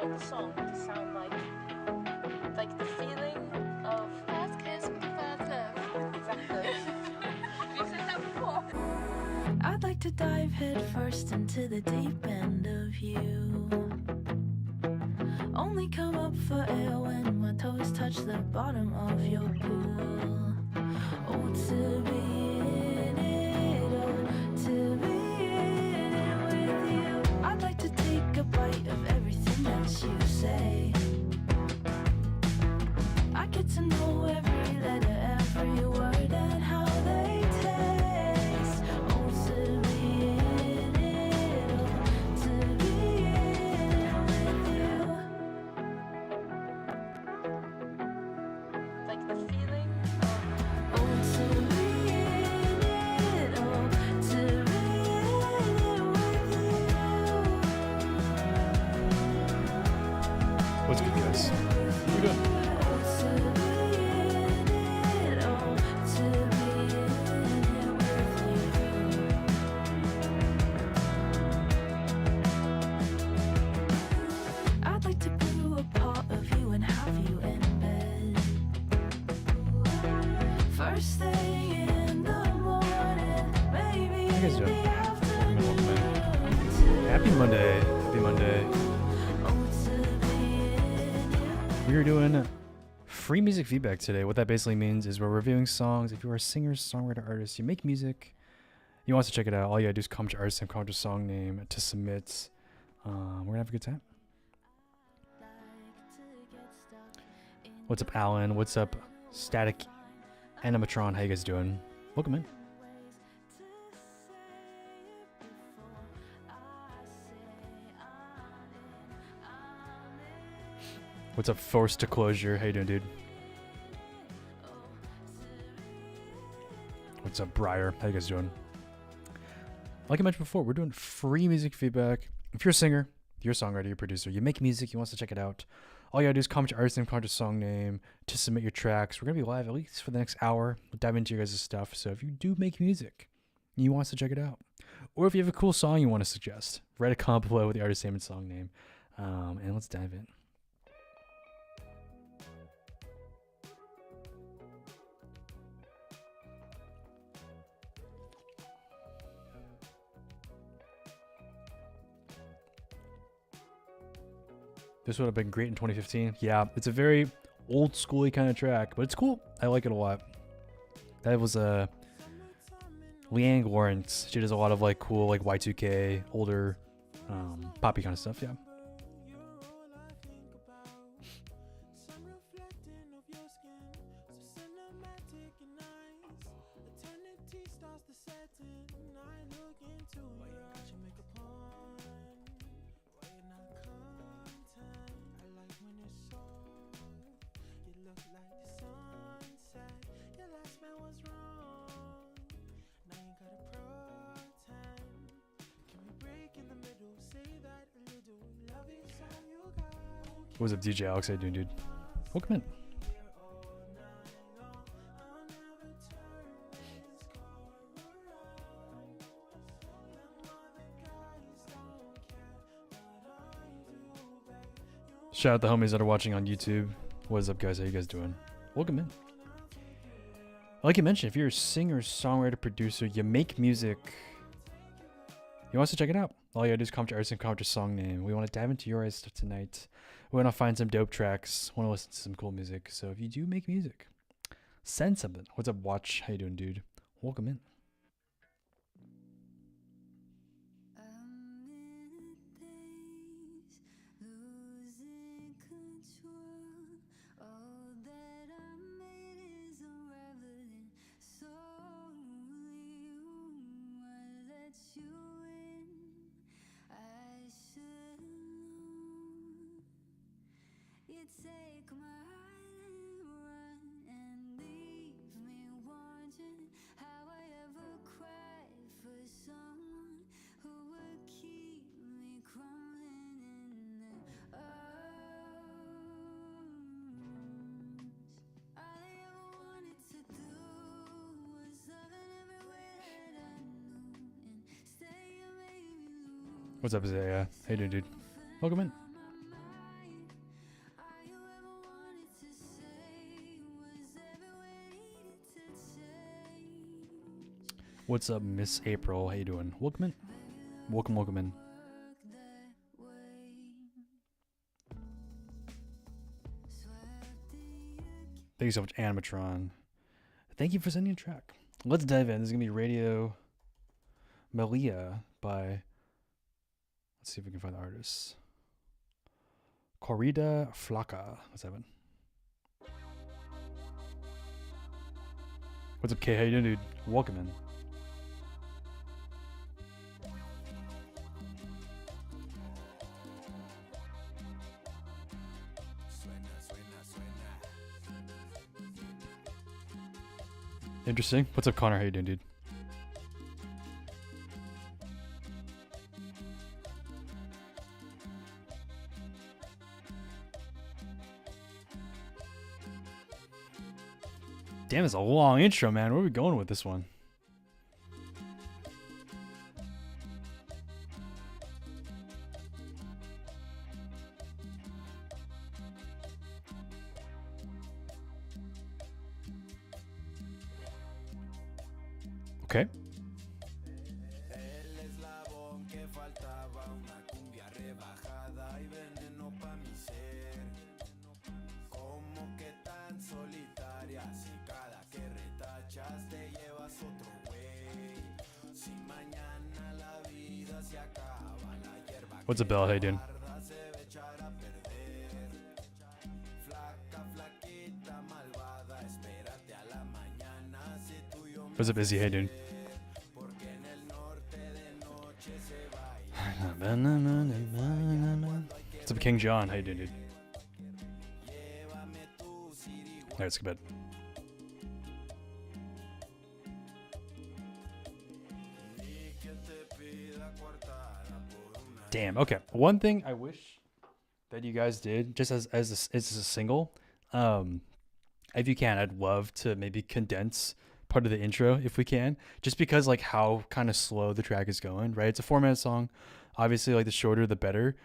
the song to sound like the feeling of First kiss with the first love. exactly. We've said that before. I'd like to dive head first into the deep end of you. Only come up for air when my toes touch the bottom of your pool. Oh, to be in it, oh, to be in it with you. I'd like to take a bite of everything that you say. I get to know every letter, every word, and how they taste. Oh, to be in it, oh, to be in it with you. Like the feeling of Oh, to be in it, oh, to be in it with you. What's good, guys? What are we doing? Oh, to be in it, oh, to be in it with you. I'd like to brew a part of you and have you in bed. First thing in the morning, maybe How you guys in doing? the afternoon. Happy Monday. Happy Monday. Oh, to be in it. We are doing free music feedback today. What that basically means is we're reviewing songs. If you are a singer, songwriter, artist, you make music, you want us to check it out, all you gotta do is comment your artist name, comment your song name to submit. We're gonna have a good time. What's up, Alan? What's up, Static Animatron? How you guys doing? Welcome in. What's up, Forced to Closure? How you doing, dude? What's up, Briar? How you guys doing? Like I mentioned before, we're doing free music feedback. If you're a singer, you're a songwriter, you're a producer, you make music, you want us to check it out, all you gotta do is comment your artist name, comment your song name to submit your tracks. We're gonna be live at least for the next hour. We'll dive into your guys' stuff. So if you do make music, and you want us to check it out, or if you have a cool song you want to suggest, write a comment below with the artist name and song name, and let's dive in. This would have been great in 2015. Yeah, it's a very old schooly kind of track, but it's cool. I like it a lot. That was Leanne Lawrence. She does a lot of like cool like Y2K, older poppy kind of stuff. Yeah. What's up, DJ Alex? How you doing, dude? Welcome in. Shout out the homies that are watching on YouTube. What is up, guys? How you guys doing? Welcome in. Like you mentioned, if you're a singer, songwriter, producer, you make music, you want us to check it out, all you gotta do is comment your artist and comment your song name. We want to dive into your guys' stuff tonight. We want to find some dope tracks. Want to listen to some cool music. So if you do make music, send something. What's up, Watch? How you doing, dude? Welcome in. Take my heart and run and leave me wondering how I ever cried for someone who would keep me crumbling in their arms. All I ever wanted to do was love in every way that I knew and stay and make me lose. What's up, Isaiah? How you doing, dude? Welcome in. What's up, Miss April? How you doing? Welcome in. Welcome in. Thank you so much, Animatron. Thank you for sending a track. Let's dive in. This is going to be Radio Malia by, let's see if we can find the artist. Corrida Flaca. Let's have it. What's up, K? How you doing, dude? Welcome in. Interesting. What's up, Connor? How you doing, dude? Damn, it's a long intro, man. Where are we going with this one? Okay. What's up, Bella? How you doing? What's up, Izzy? How you doing? What's up, King John? How you doing, dude? Alright, let's go to bed. Damn. Okay. One thing I wish that you guys did, just as a single, if you can, I'd love to maybe condense part of the intro if we can, just because like how kind of slow the track is going, right? It's a 4-minute song. Obviously, like the shorter the better.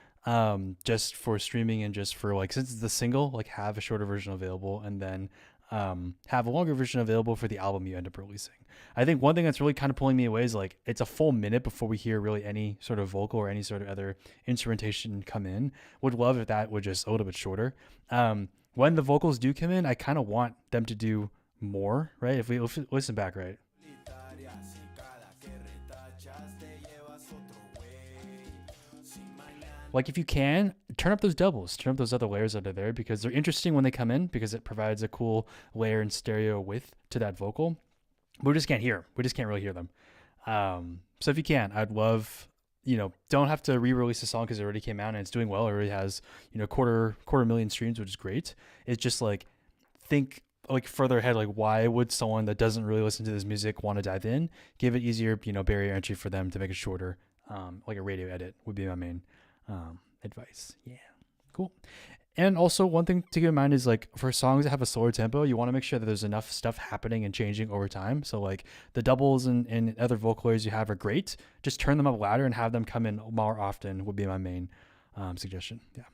Just for streaming and just for like, since it's the single, like have a shorter version available and then have a longer version available for the album you end up releasing. I think one thing that's really kind of pulling me away is like it's a full minute before we hear really any sort of vocal or any sort of other instrumentation come in. Would love if that would just a little bit shorter. When the vocals do come in, I kind of want them to do more, right? If we listen back, right? Like if you can, turn up those doubles, turn up those other layers that are there because they're interesting when they come in because it provides a cool layer and stereo width to that vocal. But we just can't hear them. We just can't really hear them. So if you can, I'd love, don't have to re-release the song because it already came out and it's doing well. It already has, quarter million streams, which is great. It's just like, think like further ahead, like why would someone that doesn't really listen to this music want to dive in? Give it easier, barrier entry for them to make it shorter. Like a radio edit would be my main advice. Yeah, cool. And also one thing to keep in mind is like for songs that have a slower tempo, you want to make sure that there's enough stuff happening and changing over time. So like the doubles and other vocal layers you have are great. Just turn them up louder and have them come in more often would be my main suggestion. Yeah.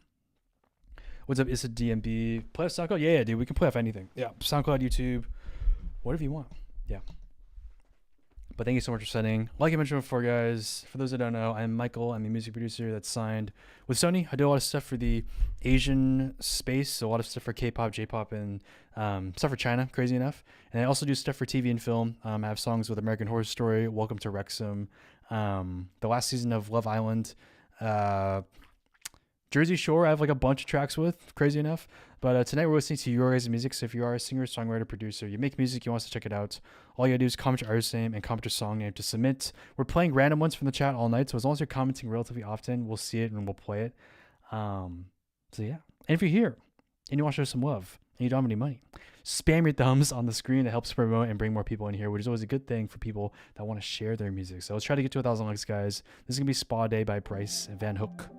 What's up? It's a DMB. Play off SoundCloud? Yeah, dude. We can play off anything. Yeah. SoundCloud, YouTube, whatever you want. Yeah. But thank you so much for sending. Like I mentioned before, guys, for those that don't know, I'm Michael. I'm a music producer that's signed with Sony. I do a lot of stuff for the Asian space, so a lot of stuff for K-pop, J-pop, and stuff for China, crazy enough. And I also do stuff for TV and film. I have songs with American Horror Story, Welcome to Wrexham, the last season of Love Island, Jersey Shore. I have like a bunch of tracks with, crazy enough. But tonight we're listening to your guys' music. So if you are a singer, songwriter, producer, you make music, you want us to check it out, all you gotta do is comment your artist name and comment your song name to submit. We're playing random ones from the chat all night. So as long as you're commenting relatively often, we'll see it and we'll play it. So yeah. And if you're here and you want to show some love and you don't have any money, spam your thumbs on the screen. It helps promote and bring more people in here, which is always a good thing for people that want to share their music. So let's try to get to 1,000 likes, guys. This is gonna be Spa Day by Bryce Van Hook.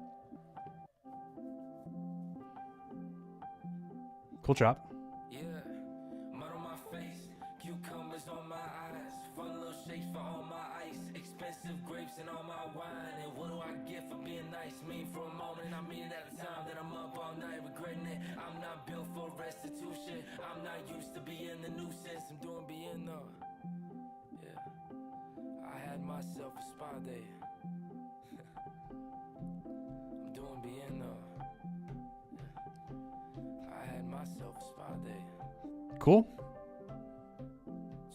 Cool drop. Yeah, mud on my face, cucumbers on my eyes, fun little shakes for all my ice, expensive grapes and all my wine. And what do I get for being nice? Mean for a moment, I mean it at a time that I'm up all night regretting it. I'm not built for restitution. I'm not used to being the nuisance. I'm doing being though. Yeah. myself a spa day. I'm doing bien though. I had myself a spa day. Cool.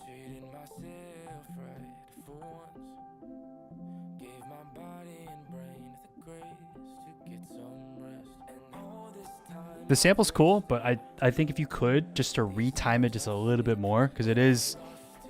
Treated myself right for once. Gave my body and brain the grace to get some rest. And all this time The sample's cool, but I think if you could just to retime it just a little bit more, because it is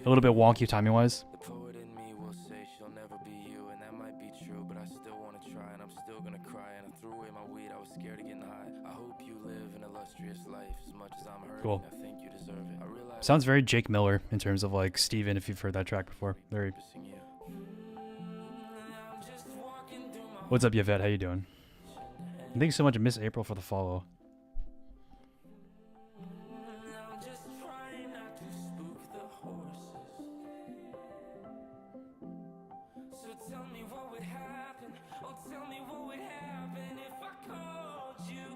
a little bit wonky timing wise. the poet in me will say she'll never be you, and that might be true, but I still want to try, and I'm still gonna cry, and I threw away my weed, I was scared of getting high. I hope you live an illustrious life as much as I'm hurting. Cool. I think you deserve it. I realize Sounds very Jake Miller in terms of like Steven, if you've heard that track before. Very. missing you. I'm just walking through my What's up, Yvette? How you doing? And thanks so much, Miss April, for the follow. I'm just trying not to spook the horses. So tell me what would happen. Oh, tell me what would happen if I called you.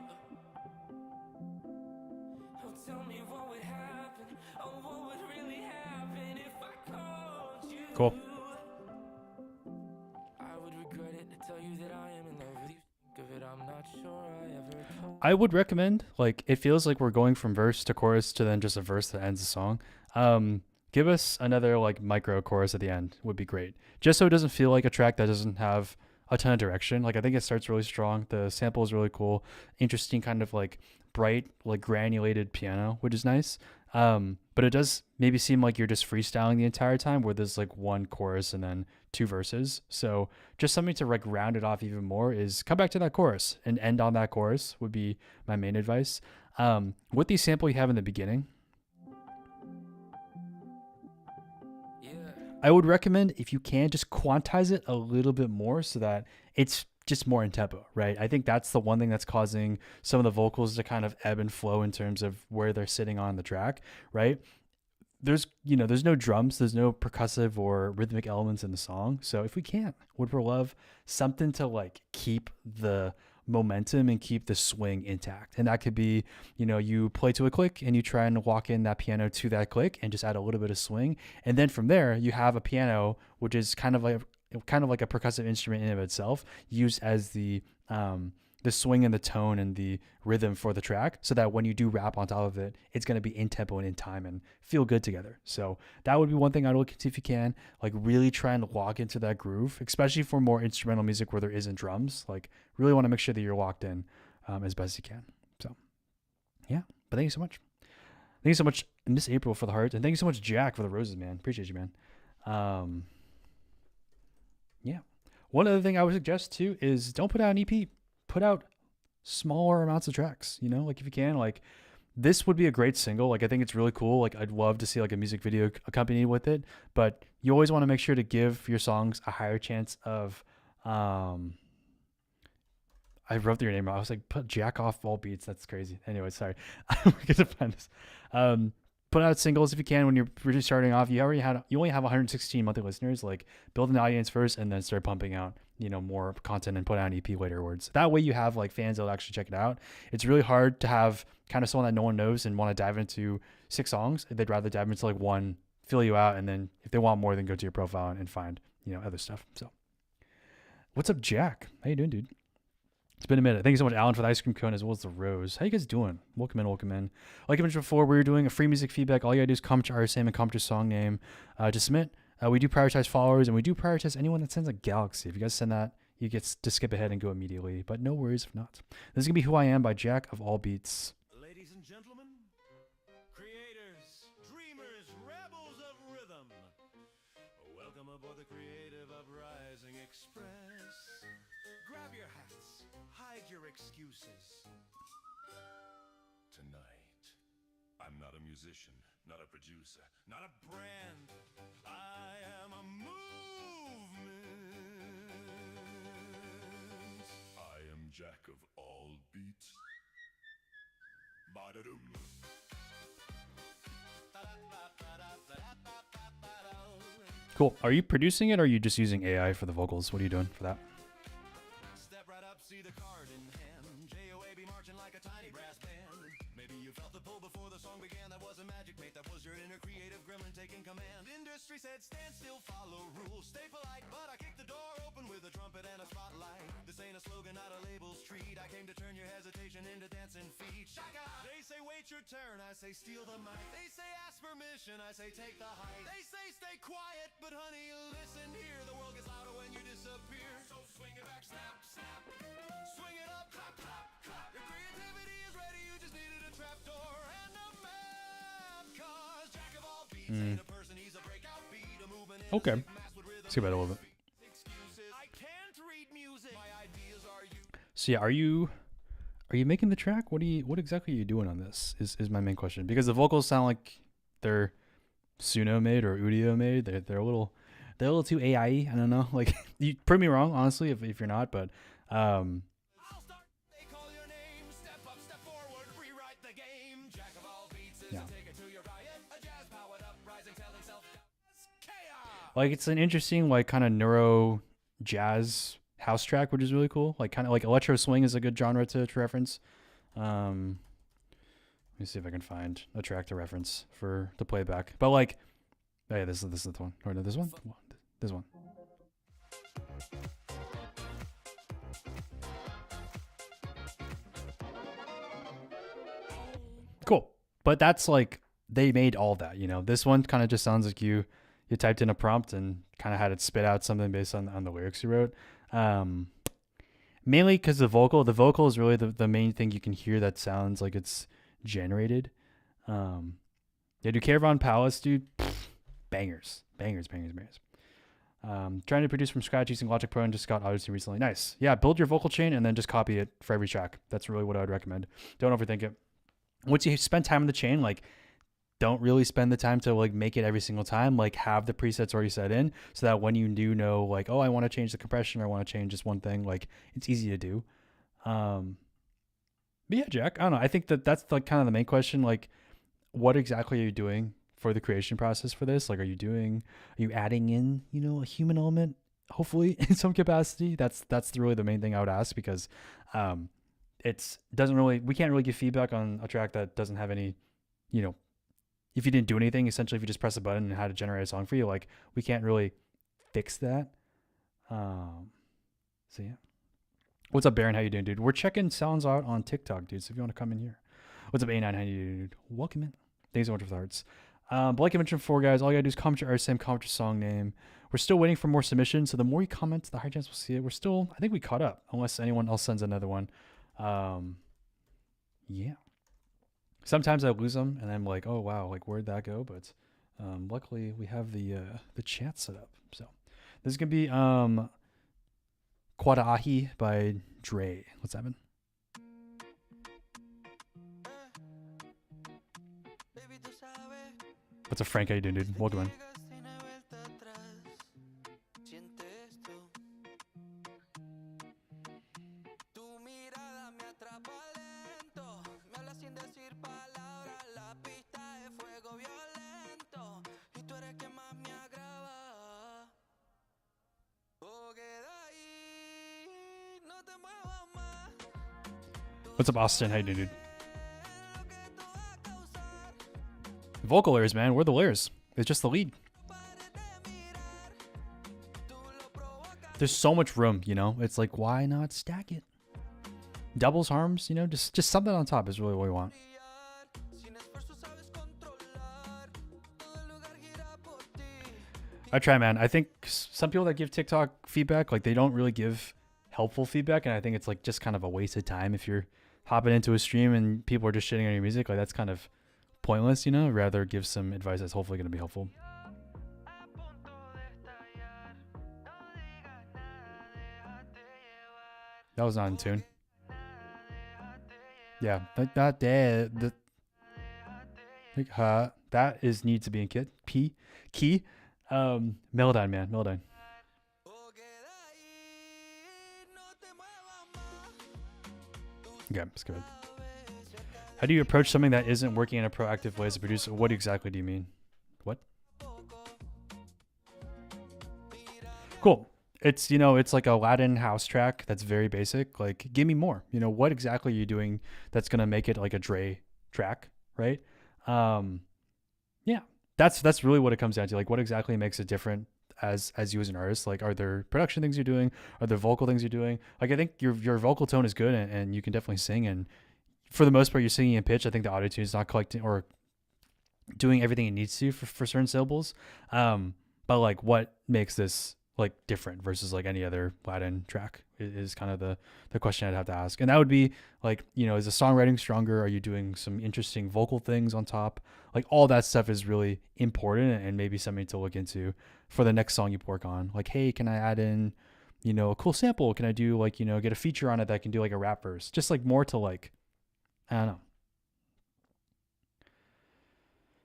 Oh, tell me what would happen. Oh, what would really happen if I called you. Cool. I would regret it to tell you that I am in love with you. Think of it, I'm not sure I ever told. I would recommend, like, it feels like we're going from verse to chorus to then just a verse that ends the song. Give us another like micro chorus at the end would be great, just so it doesn't feel like a track that doesn't have a ton of direction. Like, I think it starts really strong. The sample is really cool, interesting, kind of like bright, like granulated piano, which is nice. But it does maybe seem like you're just freestyling the entire time, where there's like one chorus and then two verses. So just something to like round it off even more is come back to that chorus and end on that chorus would be my main advice. With the sample you have in the beginning, Yeah. I would recommend, if you can, just quantize it a little bit more so that it's just more in tempo, right? I think that's the one thing that's causing some of the vocals to kind of ebb and flow in terms of where they're sitting on the track, right? There's no drums, there's no percussive or rhythmic elements in the song. So if we can, would for love something to like keep the momentum and keep the swing intact. And that could be, you play to a click and you try and walk in that piano to that click and just add a little bit of swing. And then from there you have a piano, which is kind of like a percussive instrument in and of itself, used as the swing and the tone and the rhythm for the track, so that when you do rap on top of it, it's going to be in tempo and in time and feel good together. So that would be one thing I'd look into if you can, like really try and lock into that groove, especially for more instrumental music where there isn't drums. Like, really want to make sure that you're locked in as best you can. So yeah, but thank you so much. Thank you so much, Miss April, for the heart, and thank you so much, Jack, for the roses, man. Appreciate you, man. Yeah. One other thing I would suggest too is don't put out an EP. Put out smaller amounts of tracks, like if you can, like this would be a great single. Like, I think it's really cool. Like, I'd love to see like a music video accompanied with it, but you always want to make sure to give your songs a higher chance of, I wrote your name wrong. I was like, put Jack off all beats. That's crazy. Anyway, sorry. I'm going to find this. Put out singles if you can when you're really starting off. You only have 116 monthly listeners. Like, build an audience first and then start pumping out, more content and put out an EP laterwards. That way you have like fans that'll actually check it out. It's really hard to have kind of someone that no one knows and want to dive into 6 songs. They'd rather dive into like one, fill you out, and then if they want more, then go to your profile and find, other stuff. So what's up, Jack? How you doing, dude? It's been a minute. Thank you so much, Alan, for the ice cream cone as well as the rose. How you guys doing? Welcome in. Like I mentioned before, we were doing a free music feedback. All you gotta do is comment your artist name and comment your song name to submit. We do prioritize followers, and we do prioritize anyone that sends a galaxy. If you guys send that, you get to skip ahead and go immediately. But no worries if not. This is gonna be Who I Am by Jack of All Beats. Ladies and gentlemen, creators, dreamers, rebels of rhythm, welcome aboard the Creative Uprising Express. Grab your hats, hide your excuses. Tonight, I'm not a musician, not a producer, not a brand. I am a movement. I am Jack of All Beats. Ba-da-dum. Cool. Are you producing it, or are you just using AI for the vocals? What are you doing for that? Step right up, see the card in hand. JOAB marching like a tiny brass band. Maybe you felt the pull before the song began. That wasn't magic, mate. That was your inner creative gremlin taking command. Industry said stand still, follow rules, stay polite, but I kicked the door open with a trumpet and a spotlight. This ain't a slogan, not a label's treat. I came to turn your hesitation into dancing feet. Shaka! They say wait your turn, I say steal the mic. They say ask permission, I say take the height. They say stay quiet, but honey, listen here. The world gets louder when you disappear. So swing it back, snap, snap. Swing it up, clap, clap, clap. Your creativity is ready, you just needed a trapdoor and a map. Cause Jack of all beats ain't a person, he's a breakout beat. A movement in Okay. a mass with rhythm. Let's get about a little bit. Excuses. I can't read music. My ideas are you. So yeah, are you making the track? What exactly are you doing on this? Is my main question, because the vocals sound like they're Suno made or Udio made. They're a little too AI. I don't know. Like, you prove me wrong, honestly, if you're not, but I'll start. They call your name. Step up, step forward, rewrite the game. Jack of all beats is Yeah. a ticket to your riot. A jazz powered up, rising, telling self chaos. like it's an interesting like kind of neuro jazz house track, which is really cool. Like kind of like electro swing is a good genre to reference. Let me see if I can find a track to reference for the playback. But like, oh yeah, this is the one. Or no, this one. This one. Cool. But that's like they made all that, you know. This one kind of just sounds like you typed in a prompt and kind of had it spit out something based on the lyrics you wrote. Mainly because the vocal is really the main thing you can hear that sounds like it's generated. Yeah, dude, Caravan Palace, dude, bangers. Trying to produce from scratch using Logic Pro and just got Odyssey recently. Nice. Yeah, build your vocal chain and then just copy it for every track. That's really what I would recommend. Don't overthink it. Once you spend time in the chain, like, don't really spend the time to like make it every single time. Like, have the presets already set in so that when you do know, like, oh, I want to change the compression or I want to change just one thing, like, it's easy to do. But yeah, Jack, I don't know. I think that's like kind of the main question. Like, what exactly are you doing for the creation process for this? Like, are you adding in, you know, a human element, hopefully in some capacity? That's really the main thing I would ask, because we can't really give feedback on a track that doesn't have any, you know, if you didn't do anything, essentially, if you just press a button and how to generate a song for you, like, we can't really fix that. So yeah. What's up, Baron? How you doing, dude? We're checking sounds out on TikTok, dude. So if you want to come in here. What's up, A9? How you doing, dude? Welcome in. Thanks so much for the hearts. But like I mentioned before, guys, all you gotta do is comment your RSM, comment your song name. We're still waiting for more submissions, so the more you comment, the higher chance we'll see it. I think we caught up, unless anyone else sends another one. Yeah. Sometimes I lose them, and I'm like, oh wow, like where'd that go? But luckily we have the chat set up. So this is gonna be Quadahi by Dre. What's happening? What's up, Frank? How you doing, dude? Welcome in. What's up, Austin? How you doing, dude? Vocal layers, man. We're the layers. It's just the lead. There's so much room, you know? It's like, why not stack it? Doubles, harms, you know? Just something on top is really what we want. I try, man. I think some people that give TikTok feedback, like, they don't really give helpful feedback, and I think it's like just kind of a waste of time if you're hopping into a stream and people are just shitting on your music. Like, that's kind of pointless, you know. Rather give some advice that's hopefully going to be helpful. That was not in tune. Yeah, like that. That needs to be in key. Melodyne, man, Melodyne. Okay, let's go ahead. How do you approach something that isn't working in a proactive way as a producer? What exactly do you mean? What? Cool. It's, you know, it's like a Latin house track that's very basic. Like, give me more. You know, what exactly are you doing that's going to make it like a Dre track, right? Yeah, that's really what it comes down to. Like, what exactly makes it different as you as an artist? Like, are there production things you're doing? Are there vocal things you're doing? Like, I think your vocal tone is good, and you can definitely sing. And for the most part, you're singing in pitch. I think the auto tune is not collecting or doing everything it needs to for certain syllables. But like, what makes this like different versus like any other Latin track is kind of the question I'd have to ask. And that would be like, you know, is the songwriting stronger? Are you doing some interesting vocal things on top? Like, all that stuff is really important and maybe something to look into for the next song you work on. Like, hey, can I add in, you know, a cool sample? Can I do like, you know, get a feature on it that can do like a rap verse? Just like more to like, I don't know.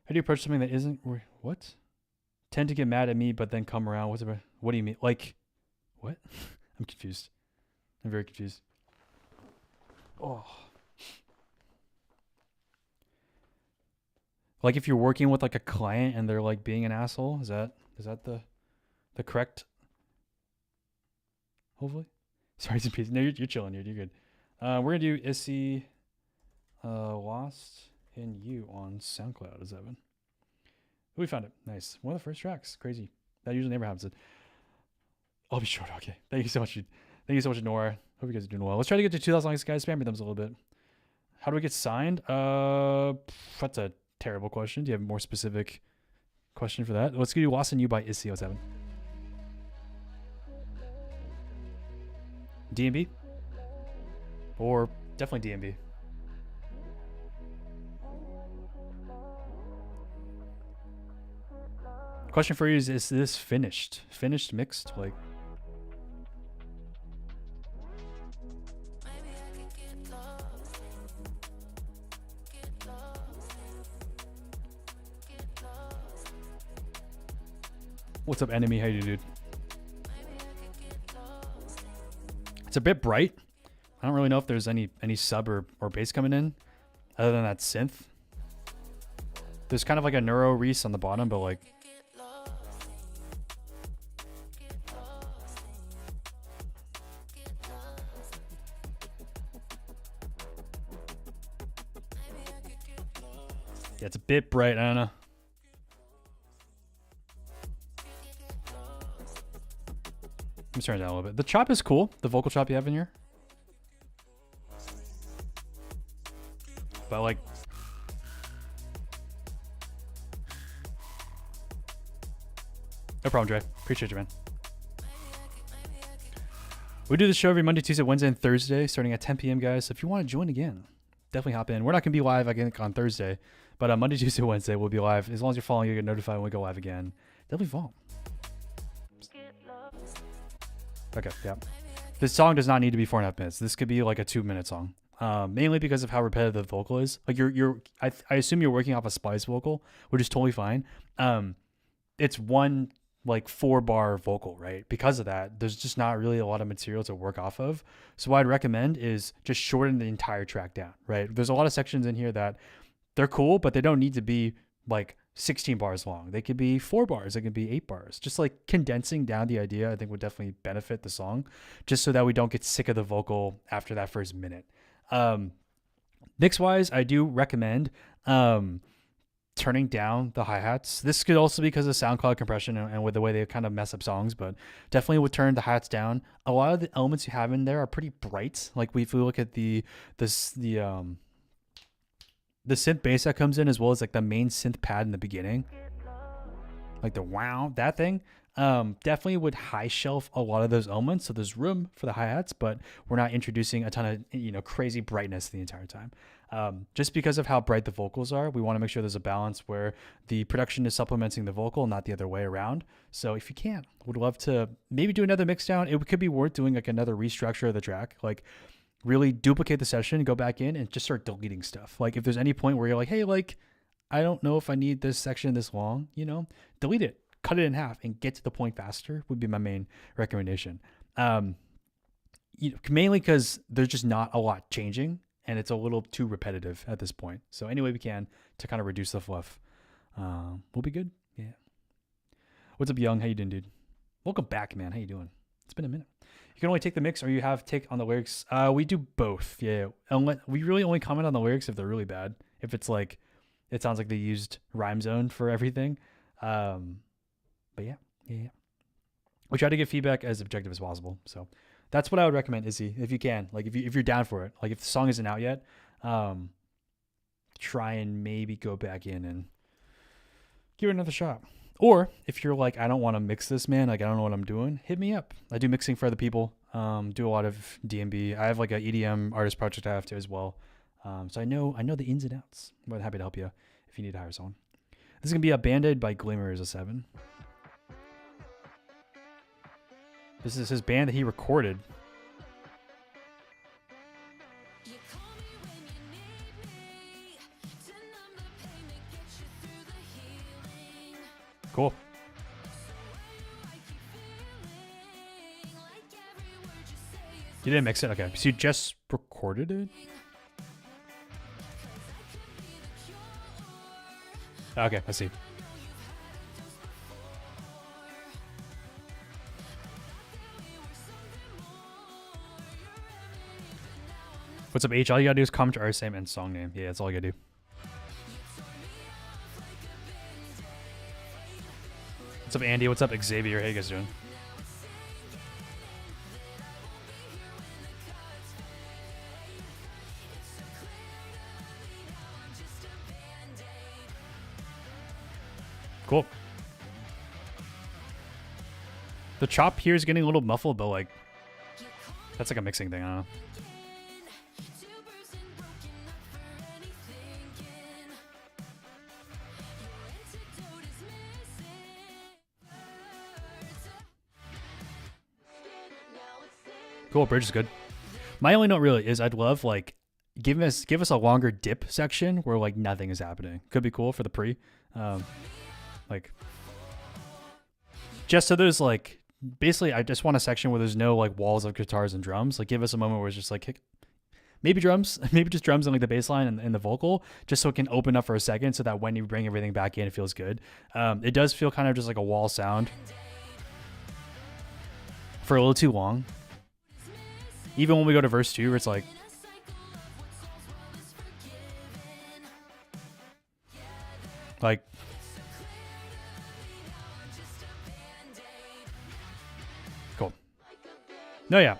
How do you approach something that isn't what? Tend to get mad at me, but then come around. What do you mean? Like, what? I'm confused. I'm very confused. Oh. Like, if you're working with like a client and they're like being an asshole, is that the correct? Hopefully. Sorry, no, you're chilling, dude. You're good. We're gonna do Issy, Lost in You on SoundCloud. Is that one? We found it. Nice. One of the first tracks. Crazy. That usually never happens. I'll be short. Okay. Thank you so much, dude. Thank you so much, Nora. Hope you guys are doing well. Let's try to get to 2,000 likes, guys. Spam your thumbs a little bit. How do we get signed? That's a terrible question. Do you have a more specific question for that? Let's do Lost in You by Issy07. DMB? Or definitely DMB. Question for you is this finished? Finished, mixed? Like, what's up, enemy? How you doing, dude? It's a bit bright. I don't really know if there's any sub or bass coming in other than that synth. There's kind of like a neuro Reese on the bottom, but like, yeah, it's a bit bright. I don't know. Let me turn it down a little bit. The chop is cool. The vocal chop you have in here. But like, no problem, Dre. Appreciate you, man. We do the show every Monday, Tuesday, Wednesday, and Thursday, starting at 10 p.m., guys. So if you want to join again, definitely hop in. We're not going to be live, I think, on Thursday. But Monday, Tuesday, Wednesday, we'll be live. As long as you're following, you get notified when we go live again. Definitely follow. Okay, yeah. This song does not need to be 4.5 minutes. This could be like a 2-minute song. Mainly because of how repetitive the vocal is. Like, I assume you're working off a splice vocal, which is totally fine. It's one like 4-bar vocal, right? Because of that, there's just not really a lot of material to work off of. So what I'd recommend is just shorten the entire track down, right? There's a lot of sections in here that they're cool, but they don't need to be like 16 bars long. They could be 4 bars. They could be 8 bars. Just like condensing down the idea, I think would definitely benefit the song, just so that we don't get sick of the vocal after that first minute. Mix wise, I do recommend turning down the hi-hats. This could also be because of SoundCloud compression and with the way they kind of mess up songs, but definitely would turn the hi-hats down. A lot of the elements you have in there are pretty bright. Like, if we look at the synth bass that comes in, as well as like the main synth pad in the beginning, like the wow, that thing, definitely would high shelf a lot of those elements. So there's room for the hi-hats, but we're not introducing a ton of, you know, crazy brightness the entire time. Just because of how bright the vocals are, we want to make sure there's a balance where the production is supplementing the vocal, not the other way around. So if you can, would love to maybe do another mix down. It could be worth doing like another restructure of the track, like really duplicate the session, go back in and just start deleting stuff. Like, if there's any point where you're like, hey, like, I don't know if I need this section this long, you know, delete it, cut it in half and get to the point faster would be my main recommendation. You know, mainly because there's just not a lot changing and it's a little too repetitive at this point. So any way we can to kind of reduce the fluff, we'll be good. Yeah. What's up, Young? How you doing, dude? Welcome back, man. How you doing? It's been a minute. You can only take the mix or you have take on the lyrics. We do both. Yeah. We really only comment on the lyrics if they're really bad. if it's like it sounds like they used Rhyme Zone for everything. But yeah. We try to give feedback as objective as possible. So that's what I would recommend, Izzy, if you can. Like if you're down for it. Like if the song isn't out yet, try and maybe go back in and give it another shot. Or if you're like, I don't want to mix this, man, like I don't know what I'm doing, hit me up. I do mixing for other people. Do a lot of DMB. I have like a EDM artist project I have to as well. So I know the ins and outs. I'm happy to help you if you need to hire someone. This is gonna be a Band-Aid by Glimmer is a 7. This is his band that he recorded. Cool. You didn't mix it? Okay. So you just recorded it? Okay, I see. What's up, H? All you gotta do is comment your artist name and song name. Yeah, that's all you gotta do. What's up, Andy? What's up, Xavier? How you guys doing? Cool. The chop here is getting a little muffled, but like, that's like a mixing thing. I don't know. Cool, bridge is good. My only note really is I'd love like give us a longer dip section where like nothing is happening. Could be cool for the pre. Like just so there's like basically I just want a section where there's no like walls of guitars and drums. Like give us a moment where it's just like maybe drums, maybe just drums and like the bass line and the vocal, just so it can open up for a second so that when you bring everything back in it feels good. It does feel kind of just like a wall sound for a little too long. Even when we go to verse 2 where it's like cool. No, yeah,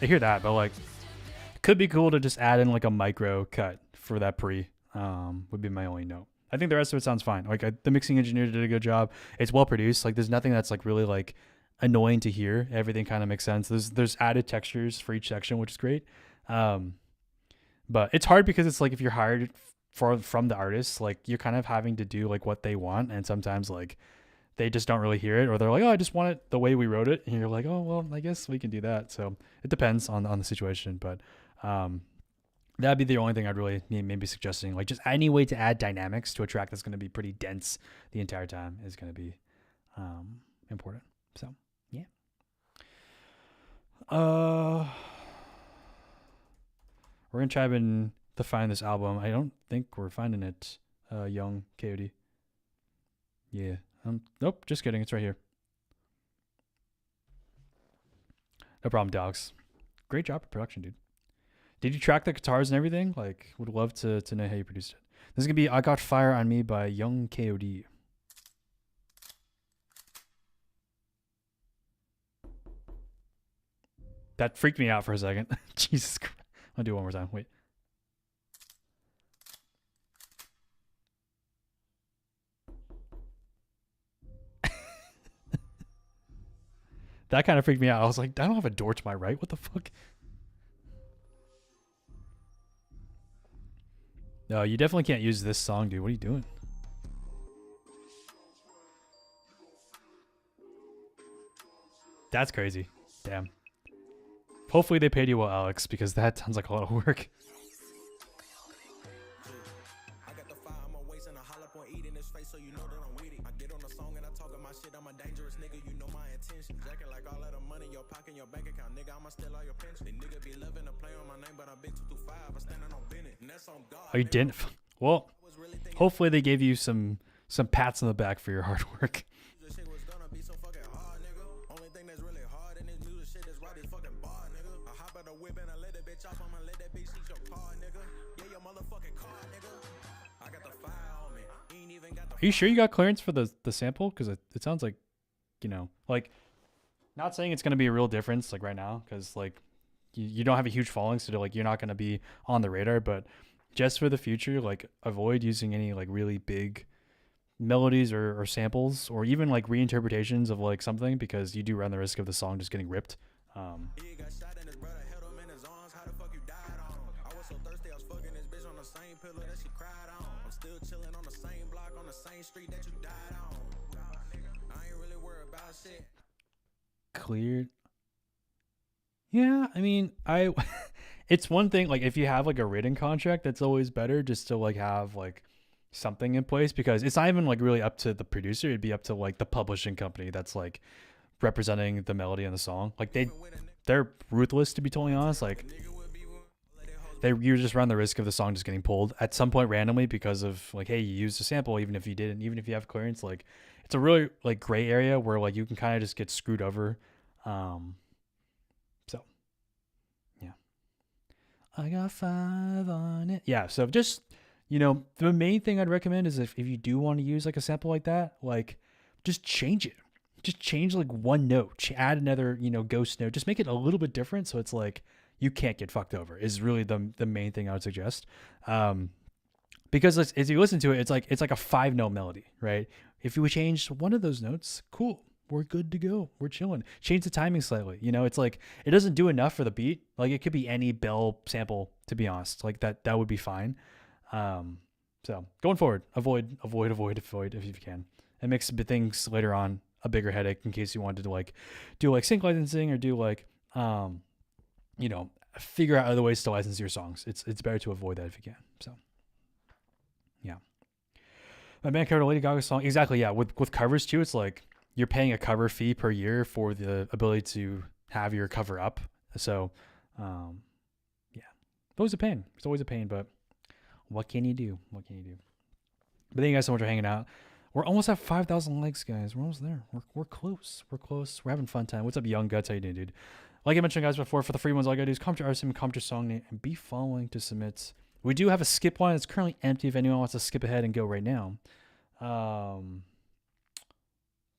I hear that, but like could be cool to just add in like a micro cut for that pre. Would be my only note. I think the rest of it sounds fine. Like the mixing engineer did a good job. It's well produced. Like there's nothing that's like really like annoying to hear. Everything kind of makes sense. There's added textures for each section, which is great. But it's hard because it's like if you're hired from the artist, like you're kind of having to do like what they want, and sometimes like they just don't really hear it, or they're like, oh, I just want it the way we wrote it, and you're like, oh well, I guess we can do that. So it depends on the situation, but that'd be the only thing I'd really maybe suggesting. Like just any way to add dynamics to a track that's going to be pretty dense the entire time is going to be important. So yeah. We're gonna try to find this album. I don't think we're finding it. Young KOD. Yeah. Nope. Just kidding. It's right here. No problem, dogs. Great job of production, dude. Did you track the guitars and everything? Like, would love to know how you produced it. This is gonna be "I Got Fire on Me" by Young KOD. That freaked me out for a second. Jesus Christ. I'll do it one more time. Wait. That kind of freaked me out. I was like, I don't have a door to my right. What the fuck? No, you definitely can't use this song, dude. What are you doing? That's crazy. Damn. Hopefully they paid you well, Alex, because that sounds like a lot of work. I got the fire on my waist and a hollow point eating his face, so you know that I'm with it. I get on the song and I talk my shit. I'm a dangerous nigga, you know my intention. Jacking like all of the money in your pocket, your bank account, nigga. I'ma steal all your pension. The nigga be loving to play on my name, but I've been 225. I'm standing on Bennett, and that's on God. Oh, you didn't? Well, hopefully they gave you some pats on the back for your hard work. This shit was gonna be so fucking hard, nigga. Only thing that's really hard in this music shit is write this fucking bar, nigga. I hop out the whip and I let that bitch off. I'ma let that bitch eat your car, nigga. Yeah, your motherfucking car, nigga. Are you sure you got clearance for the sample? Because it sounds like, like, not saying it's gonna be a real difference like right now, because like you don't have a huge following, so like you're not gonna be on the radar. But just for the future, like avoid using any like really big melodies or samples or even like reinterpretations of like something, because you do run the risk of the song just getting ripped. He got shot and his brother held him in his arms. How the fuck you died on? I was so thirsty, I was fucking this bitch on the same pillow that she cried on. I'm still chilling on the same block on the same street that you died on. I ain't really worried about shit. Cleared. Yeah, I mean, it's one thing like if you have like a written contract, that's always better just to like have like something in place, because it's not even like really up to the producer. It'd be up to like the publishing company that's like representing the melody and the song. Like they're ruthless, to be totally honest. Like you just run the risk of the song just getting pulled at some point randomly because of like, hey, you used a sample, even if you didn't, even if you have clearance. Like it's a really like gray area where like you can kind of just get screwed over. So yeah, I got 5 on it. Yeah, so just the main thing I'd recommend is if you do want to use like a sample like that, like just change it. Just change like one note, add another, ghost note, just make it a little bit different. So it's like, you can't get fucked over is really the main thing I would suggest. Because as you listen to it, it's like a 5-note melody, right? If you change one of those notes, cool, we're good to go. We're chilling. Change the timing slightly. It's like, it doesn't do enough for the beat. Like it could be any bell sample, to be honest, like that would be fine. So going forward, avoid if you can. It makes things later on a bigger headache in case you wanted to like do like sync licensing or do like figure out other ways to license your songs. It's better to avoid that if you can. So yeah, my band covered a Lady Gaga song. Exactly. Yeah, with covers too, it's like you're paying a cover fee per year for the ability to have your cover up. So yeah, it's always a pain. But what can you do? But thank you guys so much for hanging out. We're almost at 5,000 likes, guys. We're almost there. We're close. We're having fun time. What's up, Young Guts? How you doing, dude? Like I mentioned, guys, before, for the free ones, all you gotta do is comment your artist, comment your song name, and be following to submit. We do have a skip line that's currently empty if anyone wants to skip ahead and go right now.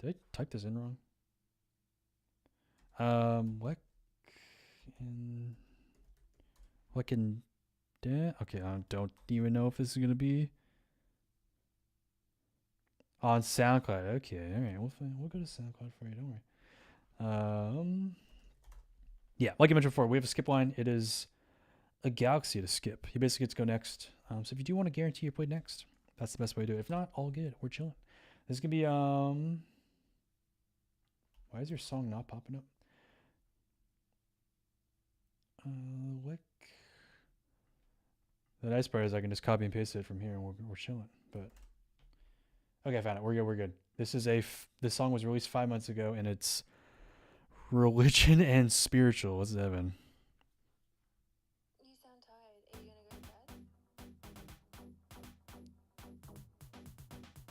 Did I type this in wrong? Okay, I don't even know if this is gonna be on SoundCloud. Okay, all right, we'll go to SoundCloud for you. Don't worry. Yeah, like I mentioned before, we have a skip line. It is a galaxy to skip. You basically get to go next. So if you do want to guarantee you're played next, that's the best way to do it. If not, all good. We're chilling. This is gonna be Why is your song not popping up? What? The nice part is I can just copy and paste it from here, and we're chilling. But okay, I found it. We're good. This song was released 5 months ago, and it's Religion and Spiritual. What's Evan? You sound tired. Are you gonna go to bed?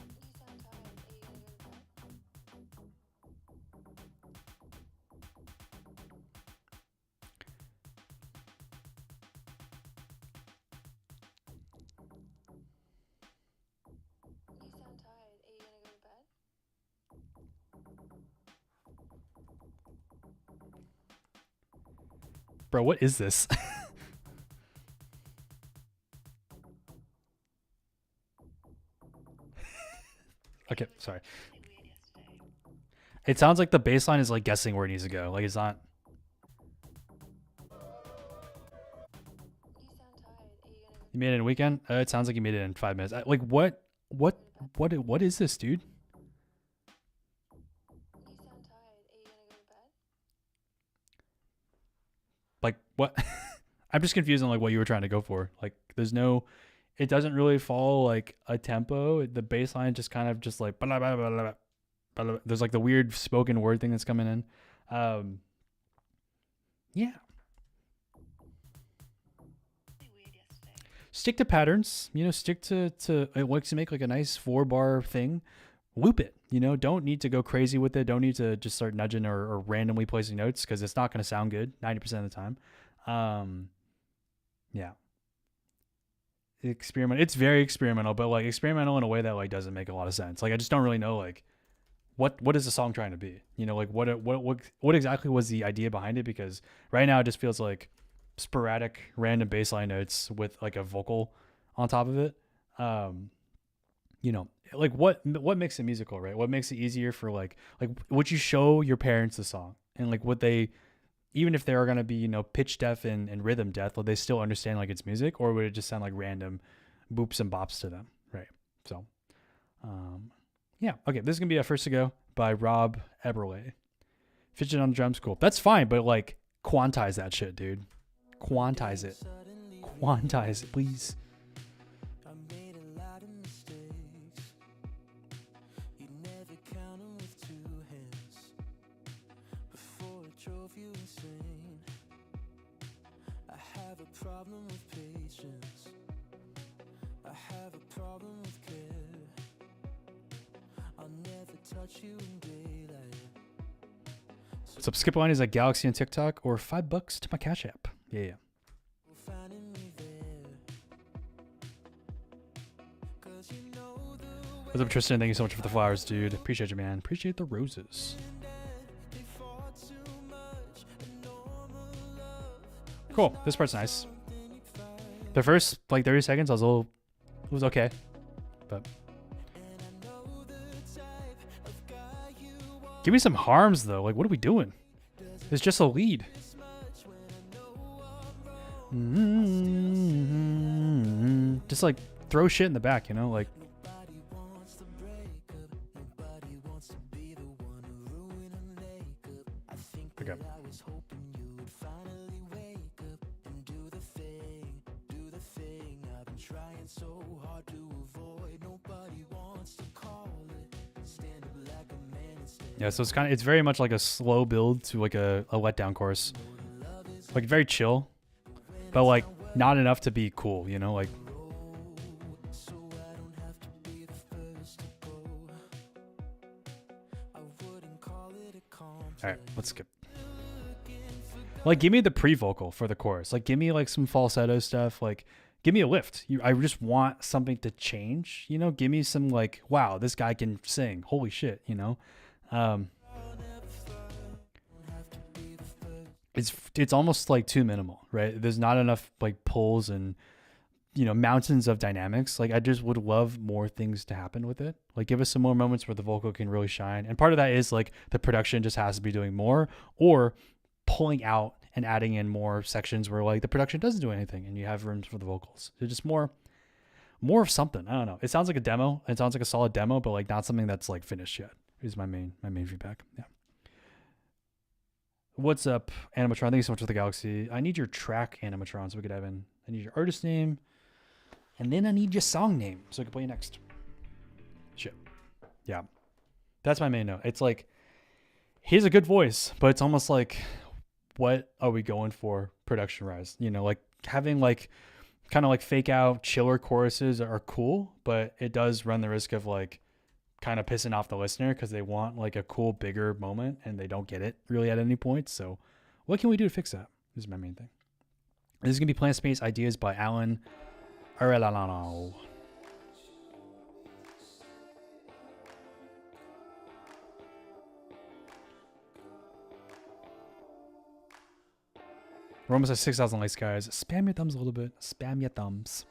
You sound tired. Are you gonna go to bed? You sound tired. Are you gonna go to bed? Bro, what is this? Okay, sorry. It sounds like the bass line is like guessing where it needs to go. Like it's not. You sound tired. Are you gonna go? You made it in a weekend? It sounds like you made it in 5 minutes. Like what is this, dude? You sound tired. Are you gonna go to bed? Like what? I'm just confused on like what you were trying to go for. Like it doesn't really follow like a tempo. The bass line just kind of just like blah, blah, blah, blah, blah, blah. There's like the weird spoken word thing that's coming in. Yeah. Stick to patterns, stick to it likes to make like a nice 4-bar thing. Loop it, don't need to go crazy with it. Don't need to just start nudging or randomly placing notes, because it's not going to sound good 90% of the time. Yeah. experiment. It's very experimental, but like experimental in a way that like doesn't make a lot of sense. Like I just don't really know like what is the song trying to be? You know, like what exactly was the idea behind it? Because right now it just feels like sporadic random bass line notes with like a vocal on top of it. You know, like what makes it musical, right? What makes it easier for like would you show your parents the song, and like would they, even if they are going to be, you know, pitch deaf and rhythm deaf, will they still understand like it's music, or would it just sound like random boops and bops to them? Right. So, yeah. Okay. This is going to be a first to go by Rob Eberle. Fidget on the drums. Cool. That's fine. But like quantize that shit, dude. Quantize it. Quantize it, please. I made a lot of mistakes. You never count 'em with two hands. Before it drove you insane. I have a problem with patience. I have a problem with care. I'll never touch you in daylight. What's up? Skip line is like Galaxy on TikTok or $5 to my Cash App. Yeah. Finding me there. 'Cause you know the What's up, Tristan? Thank you so much for the flowers, dude. Appreciate you, man. Appreciate the roses. they fought too much. A normal love. Cool. This part's nice. The first like 30 seconds, I was a little, it was okay, but give me some harms though. Like, what are we doing? It's just a lead. Just like throw shit in the back, you know, like. Nobody wants to break up. Nobody wants to be the one to ruin her makeup. I think Okay. that I was hoping you would finally wake up and do the thing I've been trying so hard to avoid. Nobody wants to call it. Stand up like a man instead. Yeah, so it's very much like a slow build to like a letdown chorus. Like very chill, but like not enough to be cool, you know, like. So I don't have to be the first to go. I wouldn't call it a compliment. All right, let's skip. Like, give me the pre-vocal for the chorus. Like, give me like some falsetto stuff. Like, give me a lift. I just want something to change. You know, give me some like, wow, this guy can sing. Holy shit, you know. It's almost like too minimal, right? There's not enough like pulls and, you know, mountains of dynamics. Like I just would love more things to happen with it. Like give us some more moments where the vocal can really shine. And part of that is like the production just has to be doing more, or pulling out and adding in more sections where like the production doesn't do anything and you have rooms for the vocals. So just more of something. I don't know. It sounds like a demo. It sounds like a solid demo, but like not something that's like finished yet. Is my main feedback. Yeah. What's up, Animatron? Thank you so much for the Galaxy. I need your track, Animatron, so we could have in. I need your artist name, and then I need your song name so I can play you next. Shit. Yeah. That's my main note. It's like, he has a good voice, but it's almost like, what are we going for production-wise? You know, like having like kind of like fake out chiller choruses are cool, but it does run the risk of like kind of pissing off the listener because they want like a cool bigger moment and they don't get it really at any point. So what can we do to fix that? This is my main thing. This is gonna be Plant Space Ideas by Alan Arellano. We're almost at 6,000 likes, guys. Spam your thumbs a little bit. Spam your thumbs.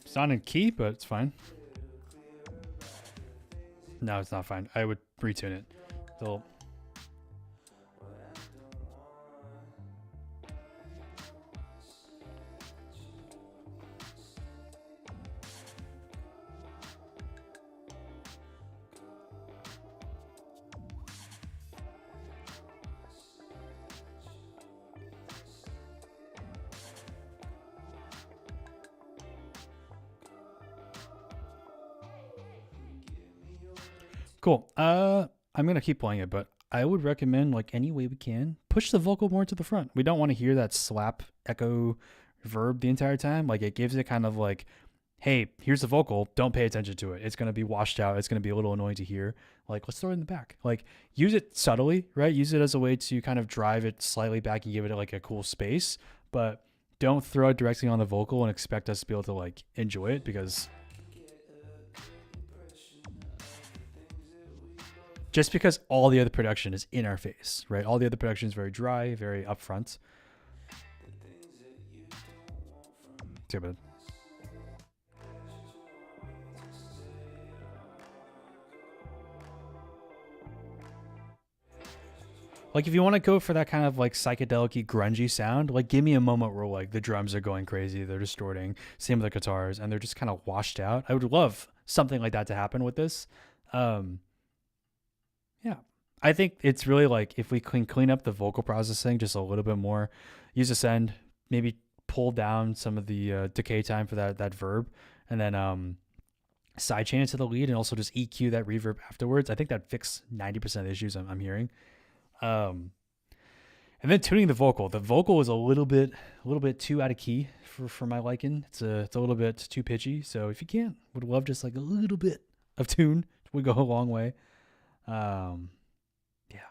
It's not in key, but it's fine. No, it's not fine. I would retune it. So cool. I'm gonna keep playing it, but I would recommend, like, any way we can, push the vocal more to the front. We don't want to hear that slap echo verb the entire time. Like, it gives it kind of like, hey, here's the vocal, don't pay attention to it. It's going to be washed out. It's going to be a little annoying to hear. Like, let's throw it in the back. Like, use it subtly, right? Use it as a way to kind of drive it slightly back and give it like a cool space, but don't throw it directly on the vocal and expect us to be able to like enjoy it, because just because all the other production is in our face, right? All the other production is very dry, very upfront. Too bad. Like, if you want to go for that kind of like psychedelic-y, grungy sound, like give me a moment where like the drums are going crazy, they're distorting, same with the guitars, and they're just kind of washed out. I would love something like that to happen with this. Yeah, I think it's really like if we can clean up the vocal processing just a little bit more, use Ascend, maybe pull down some of the decay time for that verb, and then sidechain it to the lead, and also just EQ that reverb afterwards. I think that fixes 90% of the issues I'm hearing. And then tuning the vocal. The vocal is a little bit too out of key for my liking. It's a little bit too pitchy. So if you can, would love just like a little bit of tune. Would go a long way. Yeah,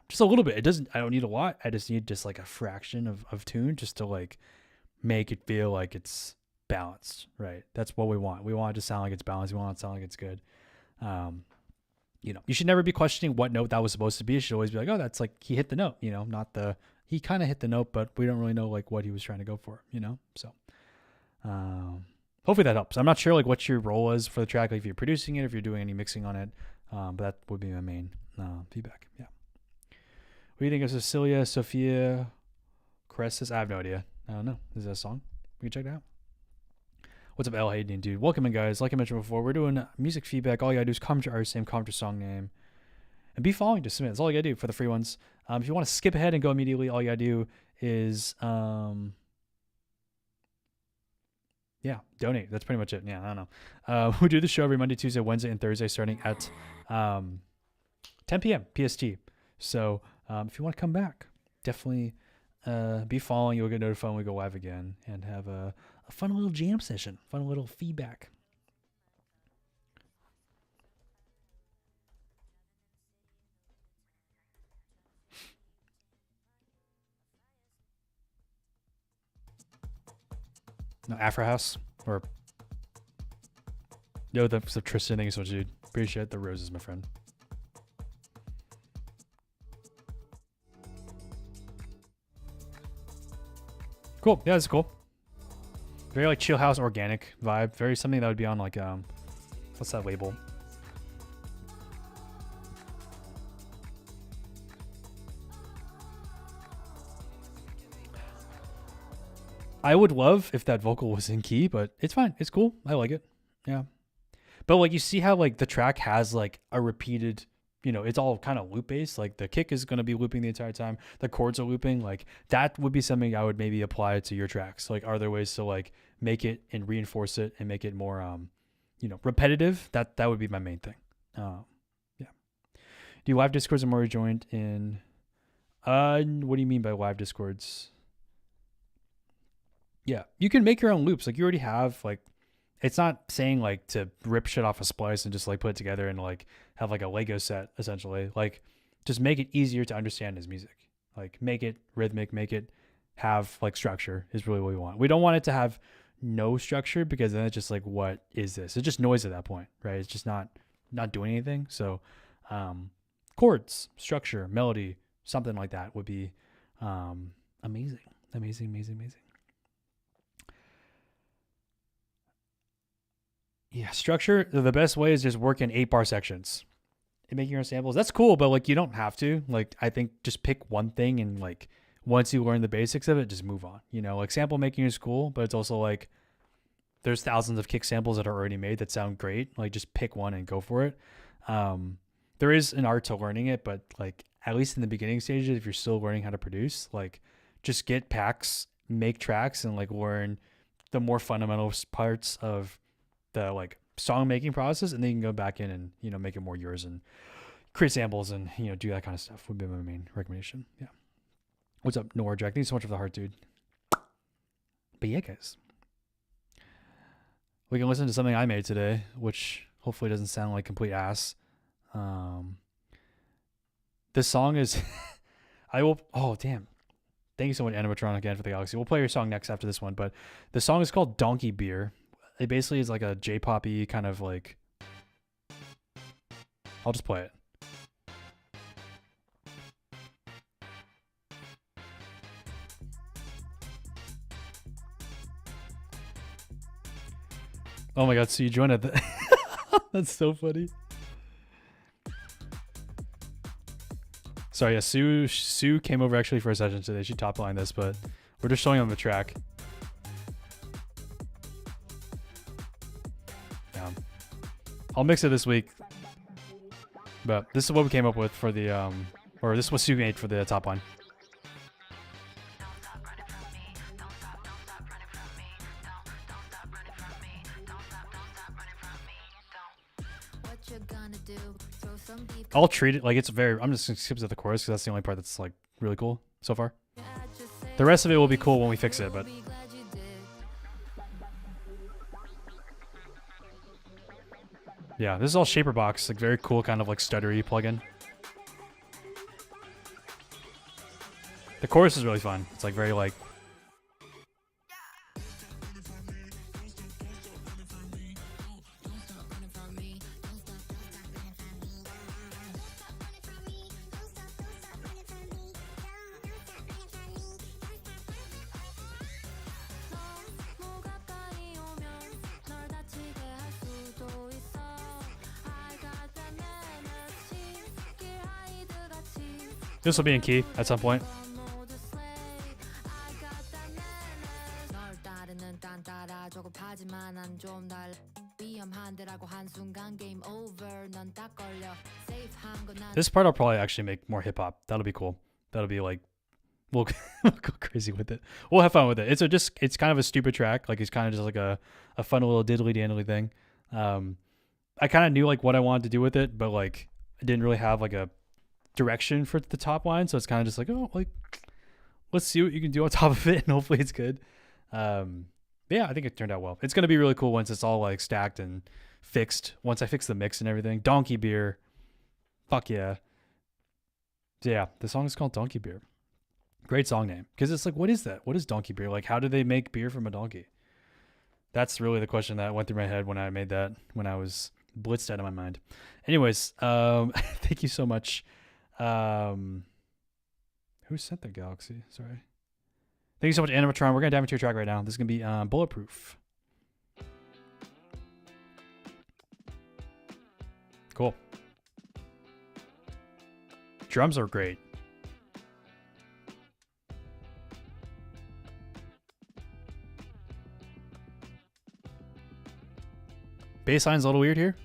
just a little bit. I don't need a lot. I just need just like a fraction of tune just to like make it feel like it's balanced, right? That's what we want. We want it to sound like it's balanced. We want it to sound like it's good. You know, you should never be questioning what note that was supposed to be. You should always be like, oh, that's like, he hit the note, you know, not he kind of hit the note, but we don't really know like what he was trying to go for, you know? So, hopefully that helps. I'm not sure like what your role is for the track, like if you're producing it, if you're doing any mixing on it. But that would be my main, feedback. Yeah. What do you think of Cecilia Sophia Cresces? I have no idea. I don't know. Is that a song? We can check it out. What's up, L Hayden, dude? Welcome in, guys. Like I mentioned before, we're doing music feedback. All you gotta do is comment your artist name, comment your song name, and be following to submit. That's all you gotta do for the free ones. If you want to skip ahead and go immediately, all you gotta do is, donate. That's pretty much it. Yeah, I don't know. We do the show every Monday, Tuesday, Wednesday, and Thursday, starting at 10 p.m. PST. So if you want to come back, definitely be following. You'll get notified when we go live again and have a fun little jam session, fun little feedback. No, Afro House or no, the Tristan. Thank you so much, dude. Appreciate the roses, my friend. Cool. Yeah, that's cool. Very like chill house, organic vibe. Very something that would be on like what's that label? I would love if that vocal was in key, but it's fine. It's cool. I like it. Yeah. But like you see how like the track has like a repeated, you know, it's all kind of loop based. Like the kick is going to be looping the entire time. The chords are looping. Like that would be something I would maybe apply to your tracks. Like, are there ways to like make it and reinforce it and make it more, repetitive? That would be my main thing. Yeah. Do you live discords are more rejoined in? What do you mean by live discords? Yeah, you can make your own loops. Like you already have like, it's not saying like to rip shit off a splice and just like put it together and like have like a Lego set essentially. Like just make it easier to understand his music. Like make it rhythmic, make it have like structure is really what we want. We don't want it to have no structure because then it's just like, what is this? It's just noise at that point, right? It's just not doing anything. So chords, structure, melody, something like that would be amazing. Yeah, structure, the best way is just work in 8-bar sections and making your own samples. That's cool, but like you don't have to. Like I think just pick one thing and like once you learn the basics of it, just move on. You know, like sample making is cool, but it's also like there's thousands of kick samples that are already made that sound great. Like just pick one and go for it. There is an art to learning it, but like at least in the beginning stages, if you're still learning how to produce, like just get packs, make tracks, and like learn the more fundamental parts of the like song making process, and then you can go back in and, you know, make it more yours and create samples and, you know, do that kind of stuff would be my main recommendation. Yeah. What's up, Noir Jack? Thank you so much for the heart, dude. But yeah, guys. We can listen to something I made today, which hopefully doesn't sound like complete ass. This song is... I will... Oh, damn. Thank you so much, Animatron, again, for the Galaxy. We'll play your song next after this one, but the song is called Donkey Beer. It basically is like a J-pop-y kind of like... I'll just play it. Oh my god, so you joined at the... That's so funny. Sorry, yeah, Sue came over actually for a session today. She top lined this, but we're just showing them the track. Yeah. I'll mix it this week. But this is what we came up with for the or this is what Sue made for the top line. I'll treat it like it's very... I'm just going to skip to the chorus because that's the only part that's like really cool so far. The rest of it will be cool when we fix it, but... Yeah, this is all Shaperbox, like very cool kind of like stuttery plugin. The chorus is really fun. It's like very like... This will be in key at some point. This part I'll probably actually make more hip hop. That'll be cool. That'll be like, we'll go crazy with it. We'll have fun with it. It's kind of a stupid track. Like it's kind of just like a fun little diddly dandly thing. I kind of knew like what I wanted to do with it, but like I didn't really have like a direction for the top line, so it's kind of just like, oh, like let's see what you can do on top of it, and hopefully it's good. Yeah, I think it turned out well. It's gonna be really cool once it's all like stacked and fixed. Once I fix the mix and everything. Donkey Beer, fuck yeah. So yeah, the song is called Donkey Beer. Great song name, because it's like, what is that? What is Donkey Beer? Like, how do they make beer from a donkey? That's really the question that went through my head when I made that, when I was blitzed out of my mind. Anyways, thank you so much. Who sent the Galaxy? Sorry. Thank you so much, Animatron. We're gonna dive into your track right now. This is gonna be Bulletproof. Cool. Drums are great. Bassline's a little weird here.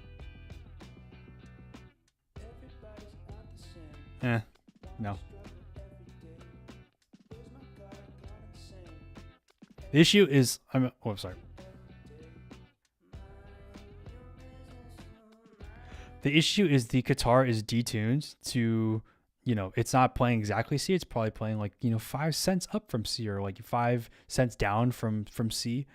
No. The issue is, I'm sorry. The issue is the guitar is detuned to, you know, it's not playing exactly C. It's probably playing like, you know, 5 cents up from C, or like 5 cents down from C.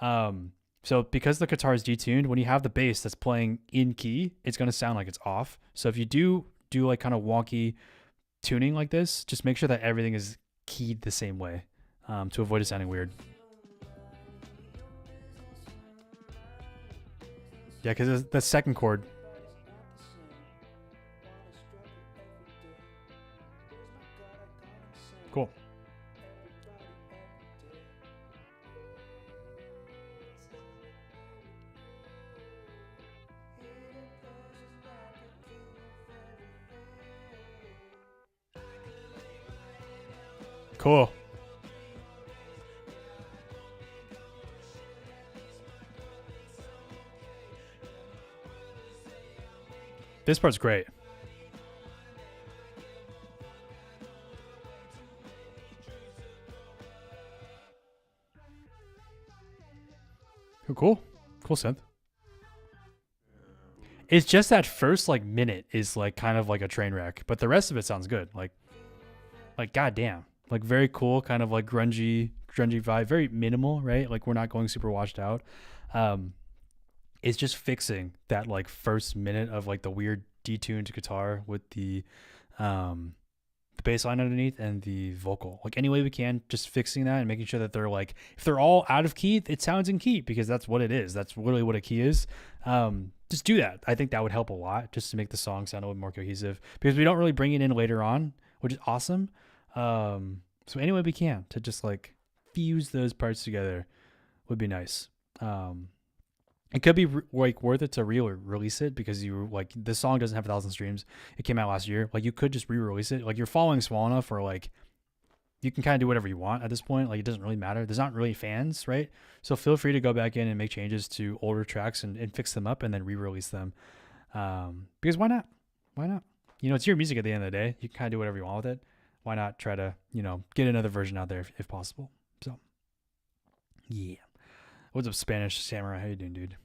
So because the guitar is detuned, when you have the bass that's playing in key, it's going to sound like it's off. So if you do like kind of wonky tuning like this, just make sure that everything is keyed the same way, to avoid it sounding weird. Yeah, because the second chord. Cool. Cool. This part's great. Cool. Cool synth. It's just that first like minute is like kind of like a train wreck, but the rest of it sounds good. Like goddamn. like very cool, kind of like grungy vibe, very minimal, right? Like we're not going super washed out. It's just fixing that like first minute of like the weird detuned guitar with the bass line underneath and the vocal. Like any way we can, just fixing that and making sure that they're like, if they're all out of key, it sounds in key, because that's what it is. That's literally what a key is. Just do that. I think that would help a lot, just to make the song sound a little more cohesive, because we don't really bring it in later on, which is awesome. So any way we can to just like fuse those parts together would be nice. It could be like worth it to release it, because you like, this song doesn't have 1,000 streams. It came out last year. Like you could just re-release it. Like your following's small enough, or like you can kind of do whatever you want at this point. Like it doesn't really matter. There's not really fans, right? So feel free to go back in and make changes to older tracks and fix them up and then re-release them. Because why not? Why not? You know, it's your music at the end of the day. You can kind of do whatever you want with it. Why not try to, you know, get another version out there if possible? So, yeah. What's up, Spanish Samurai? How you doing, dude?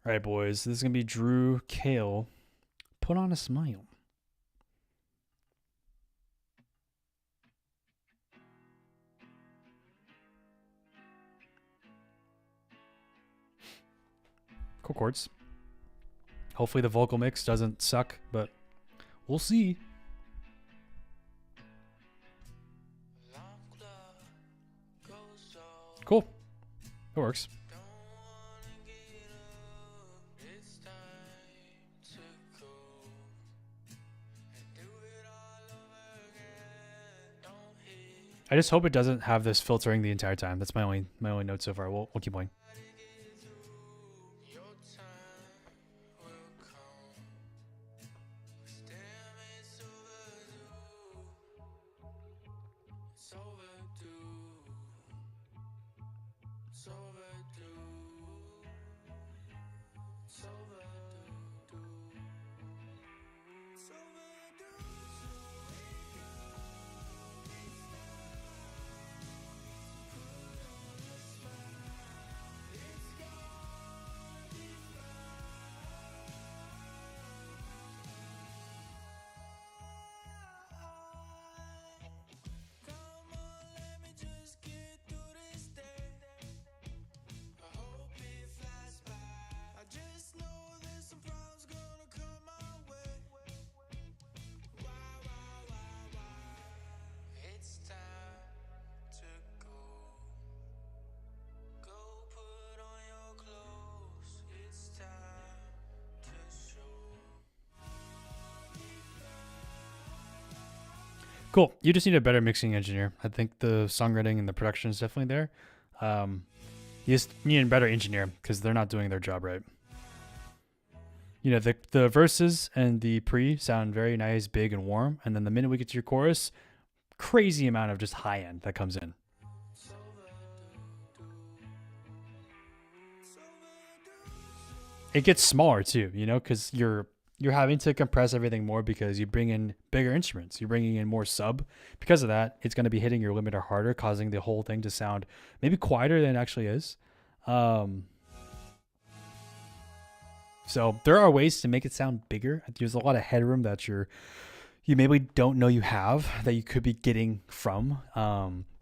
All right, boys. This is going to be Drew Kale. Put on a smile. Cool chords. Hopefully the vocal mix doesn't suck, but we'll see. Cool. It works. I just hope it doesn't have this filtering the entire time. That's my only note so far. We'll keep going. Cool. You just need a better mixing engineer. I think the songwriting and the production is definitely there. You just need a better engineer, because they're not doing their job right. You know, the verses and the pre sound very nice, big, and warm. And then the minute we get to your chorus, crazy amount of just high end that comes in. It gets smaller too, you know, because you're having to compress everything more, because you bring in bigger instruments. You're bringing in more sub. Because of that, it's going to be hitting your limiter harder, causing the whole thing to sound maybe quieter than it actually is. So there are ways to make it sound bigger. There's a lot of headroom that you maybe don't know you have, that you could be getting from.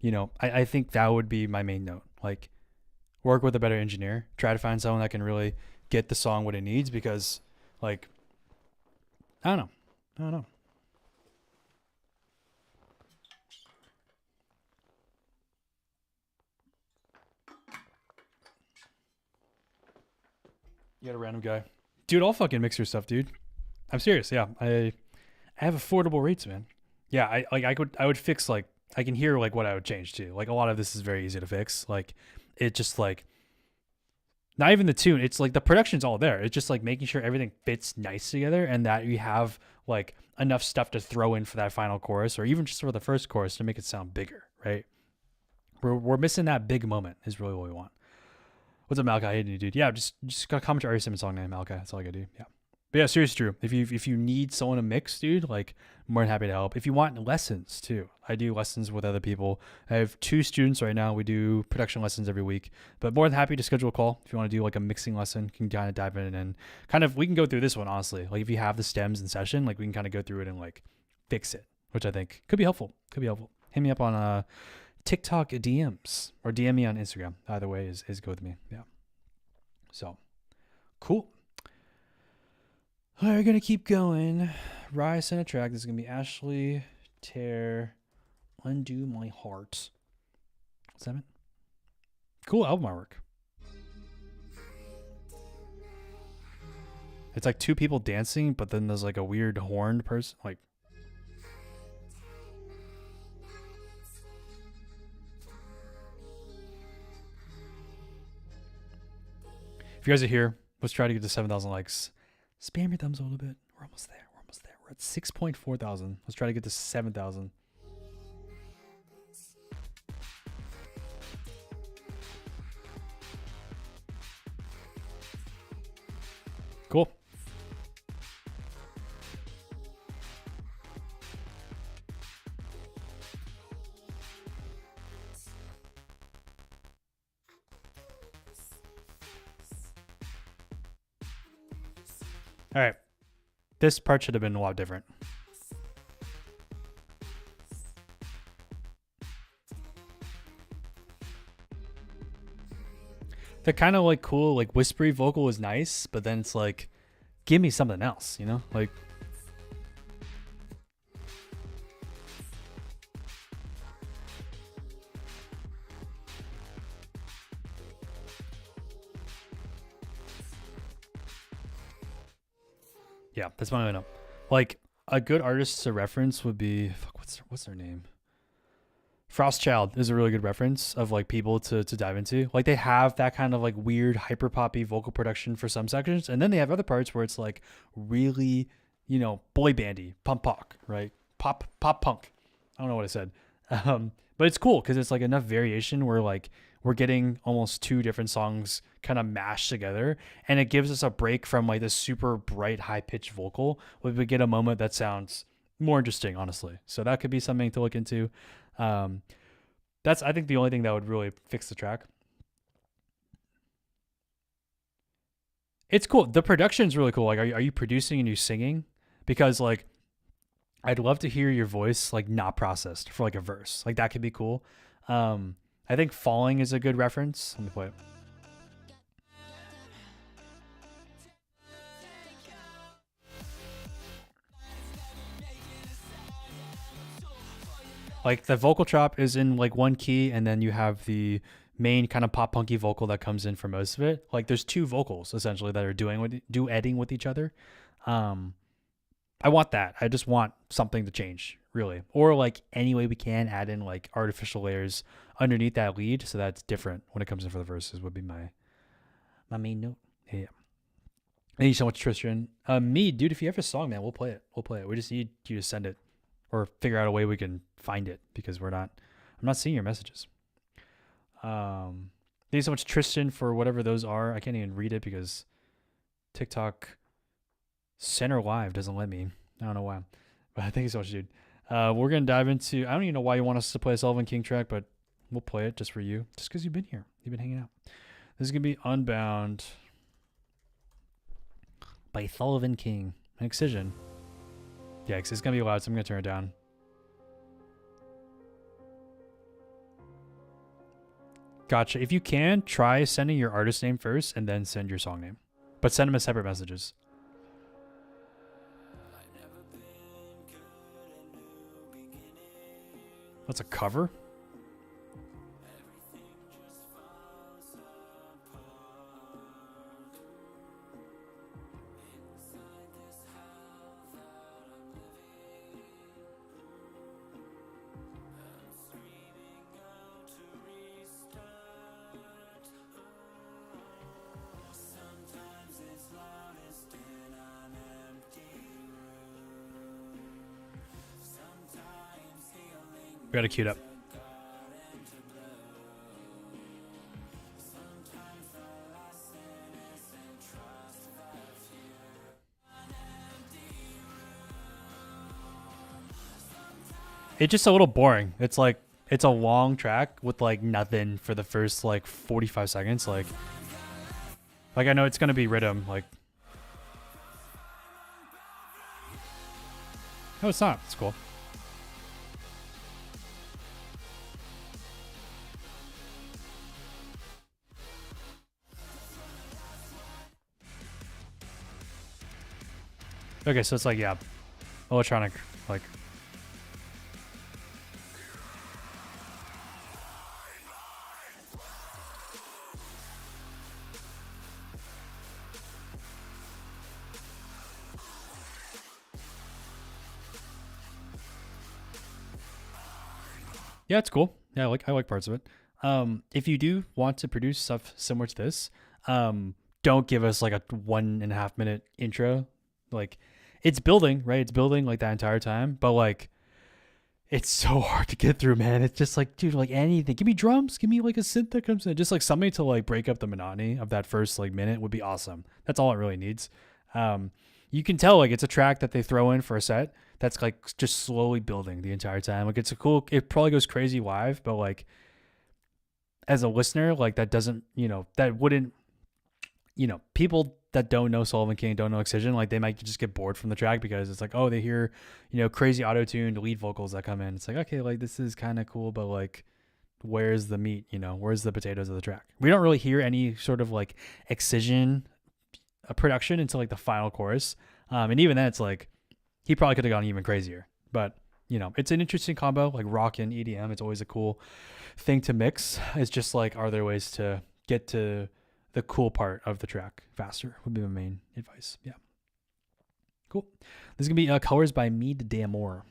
You know, I think that would be my main note. Like, work with a better engineer. Try to find someone that can really get the song what it needs, because, like, I don't know. You got a random guy. Dude, I'll fucking mix your stuff, dude. I'm serious. Yeah. I have affordable rates, man. Yeah, I would fix, like, I can hear like what I would change too. Like, a lot of this is very easy to fix. Like, it just like, not even the tune. It's like the production's all there. It's just like making sure everything fits nice together, and that you have like enough stuff to throw in for that final chorus, or even just for the first chorus to make it sound bigger, right? We're missing that big moment is really what we want. What's up, Malachi? Hey, dude. Yeah, just got a comment to Ari Simmons song name, Malachi. That's all I gotta do. Yeah. But yeah, seriously, Drew. If you need someone to mix, dude, like, more than happy to help. If you want lessons too, I do lessons with other people. I have 2 students right now. We do production lessons every week, but more than happy to schedule a call. If you want to do like a mixing lesson, you can kind of dive in and kind of, we can go through this one, honestly. Like, if you have the stems in session, like, we can kind of go through it and like fix it. which I think could be helpful. Could be helpful. Hit me up on TikTok DMs or DM me on Instagram. Either way is good with me. Yeah. So cool. All right, we're gonna keep going. Rye sent a track. This is gonna be Ashley Tear, Undo My Heart. What's that mean? Cool album artwork. It's like two people dancing, but then there's like a weird horned person. Like, if you guys are here, let's try to get to 7,000 likes. Spam your thumbs a little bit. We're almost there. We're almost there. We're at 6.4 thousand. Let's try to get to 7,000. Cool. All right. This part should have been a lot different. The kind of like cool, like whispery vocal is nice, but then it's like, give me something else, you know? Like, yeah, that's my lineup. Like a good artist to reference would be, fuck, what's their name? Frostchild is a really good reference of like people to dive into. Like they have that kind of like weird hyper poppy vocal production for some sections, and then they have other parts where it's like really, you know, boy bandy, pump pop, right? Pop punk. I don't know what I said, but it's cool because it's like enough variation where like we're getting almost two different songs kind of mashed together, and it gives us a break from like this super bright high pitched vocal. We get a moment that sounds more interesting, honestly. So that could be something to look into. That's I think the only thing that would really fix the track. It's cool. The production's really cool. Like, are you producing and you singing? Because like, I'd love to hear your voice like not processed for like a verse. Like that could be cool. I think Falling is a good reference. Let me play it. Like the vocal chop is in like one key, and then you have the main kind of pop punky vocal that comes in for most of it. Like there's two vocals essentially that are duetting with each other. I want that. I just want something to change, really. Or like any way we can add in like artificial layers underneath that lead so that's different when it comes in for the verses would be my main note. Yeah. Thank you so much, Tristan. Me, dude, if you have a song, man, we'll play it. We'll play it. We just need you to send it or figure out a way we can find it because I'm not seeing your messages. Thank you so much, Tristan, for whatever those are. I can't even read it because TikTok Center Live doesn't let me. I don't know why. But thank you so much, dude. We're going to dive into, I don't even know why you want us to play a Sullivan King track, but we'll play it just for you. Just because you've been here. You've been hanging out. This is going to be Unbound by Sullivan King. An Excision. Yeah, because it's going to be loud, so I'm going to turn it down. Gotcha. If you can, try sending your artist name first and then send your song name. But send them as separate messages. That's a cover? We got it queued up. It's just a little boring. It's like, it's a long track with like nothing for the first like 45 seconds. Like I know it's going to be rhythm. Like, no, it's not. It's cool. Okay, so it's like, yeah, electronic, like. Yeah, it's cool. Yeah, I like parts of it. If you do want to produce stuff similar to this, don't give us like a 1.5 minute intro. Like, it's building, right? It's building like that entire time, but like, it's so hard to get through, man. It's just like, dude, like anything. Give me drums. Give me like a synth that comes in. Just like something to like break up the monotony of that first like minute would be awesome. That's all it really needs. You can tell like it's a track that they throw in for a set that's like just slowly building the entire time. Like it's a cool, it probably goes crazy live, but like as a listener, like that doesn't, that wouldn't, people that don't know Sullivan King, don't know Excision, like they might just get bored from the track because it's like, oh, they hear, crazy auto-tuned lead vocals that come in. It's like, okay, like this is kind of cool, but like, where's the meat, where's the potatoes of the track? We don't really hear any sort of like Excision production until like the final chorus. And even then it's like, he probably could have gone even crazier, but it's an interesting combo, like rock and EDM. It's always a cool thing to mix. It's just like, are there ways to get to the cool part of the track faster would be my main advice. Yeah. Cool. This is going to be Colors by Mead D'Amour.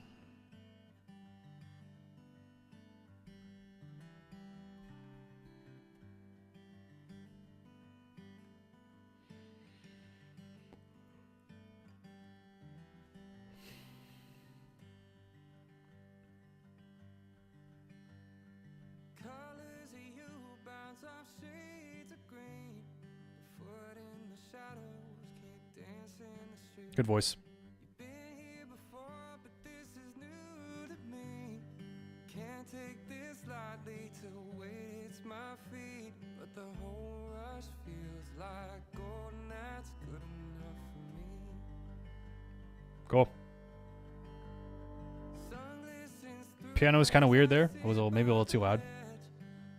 Good voice. Can't take this lightly till weight hits my feet, but the whole rush feels like gold, and that's good enough for me. Cool. Piano was kind of weird there. It was maybe a little too loud.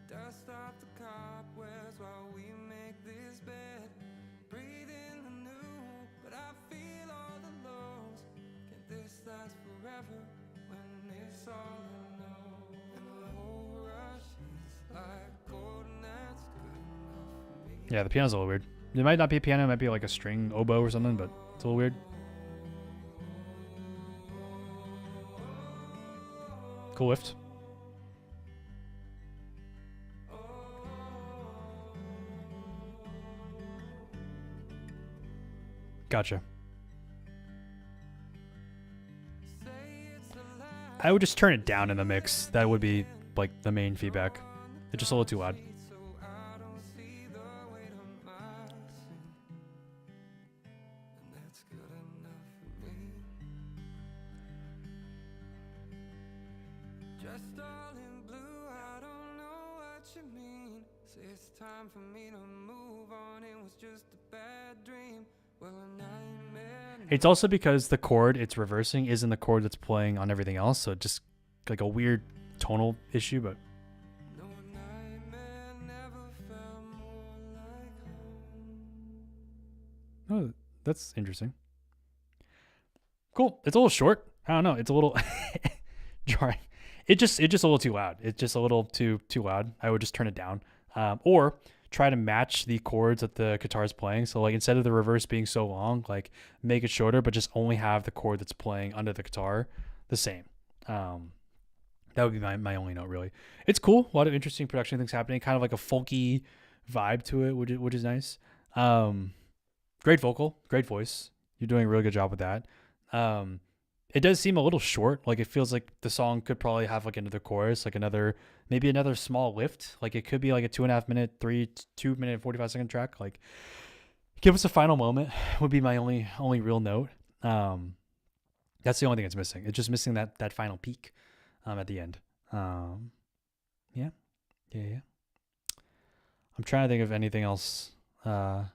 Dust off the cobwebs while we make this bed. Breathe in the new, but I feel all the lows. Can this last forever when it's all I know? And the whole rush is like gold, and that's good enough for me. Yeah, the piano's a little weird. It might not be a piano, it might be like a string oboe or something, but it's a little weird. Cool lift. Gotcha. I would just turn it down in the mix. That would be like the main feedback. It's just a little too loud. Dressed all in blue, I don't know what you mean. Say it's time for me to move on. It was just a bad dream. Well, a nightmare. It's also because the chord it's reversing isn't the chord that's playing on everything else, so just like a weird tonal issue, but No, a nightmare never felt more like home. oh, that's interesting. Cool. It's a little short. I don't know. It's a little jarring. It's just a little too loud. It's just a little too loud. I would just turn it down, or try to match the chords that the guitar is playing. So like instead of the reverse being so long, like make it shorter, but just only have the chord that's playing under the guitar the same. That would be my only note, really. It's cool. A lot of interesting production things happening. Kind of like a folky vibe to it, which is nice. Great vocal, great voice. You're doing a really good job with that. It does seem a little short. Like it feels like the song could probably have like another chorus, like maybe another small lift. Like it could be like a 2.5 minute, 2 minute and 45 second track. Like give us a final moment would be my only real note. That's the only thing it's missing. It's just missing that final peak at the end. Yeah. I'm trying to think of anything else for